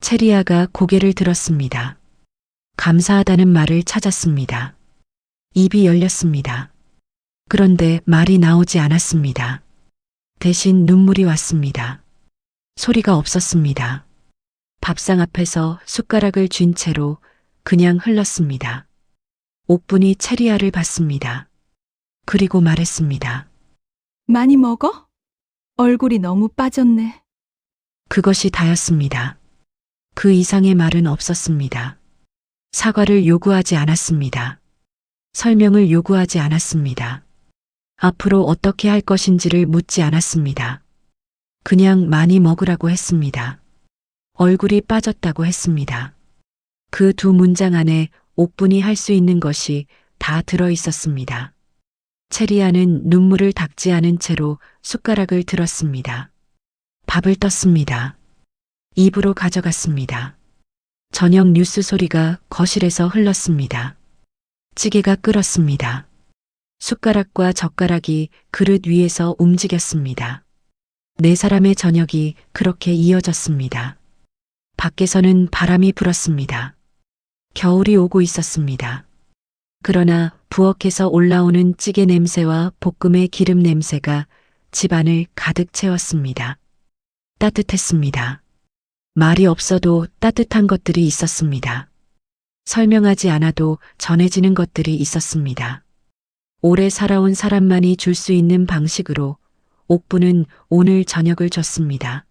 체리아가 고개를 들었습니다. 감사하다는 말을 찾았습니다. 입이 열렸습니다. 그런데 말이 나오지 않았습니다. 대신 눈물이 왔습니다. 소리가 없었습니다. 밥상 앞에서 숟가락을 쥔 채로 그냥 흘렀습니다. 옥분이 체리아를 봤습니다. 그리고 말했습니다. 많이 먹어? 얼굴이 너무 빠졌네. 그것이 다였습니다. 그 이상의 말은 없었습니다. 사과를 요구하지 않았습니다. 설명을 요구하지 않았습니다. 앞으로 어떻게 할 것인지를 묻지 않았습니다. 그냥 많이 먹으라고 했습니다. 얼굴이 빠졌다고 했습니다. 그 두 문장 안에 옥분이 할 수 있는 것이 다 들어 있었습니다. 체리아는 눈물을 닦지 않은 채로 숟가락을 들었습니다. 밥을 떴습니다. 입으로 가져갔습니다. 저녁 뉴스 소리가 거실에서 흘렀습니다. 찌개가 끓었습니다. 숟가락과 젓가락이 그릇 위에서 움직였습니다. 네 사람의 저녁이 그렇게 이어졌습니다. 밖에서는 바람이 불었습니다. 겨울이 오고 있었습니다. 그러나 부엌에서 올라오는 찌개 냄새와 볶음의 기름 냄새가 집안을 가득 채웠습니다. 따뜻했습니다. 말이 없어도 따뜻한 것들이 있었습니다. 설명하지 않아도 전해지는 것들이 있었습니다. 오래 살아온 사람만이 줄 수 있는 방식으로 옥분은 오늘 저녁을 줬습니다.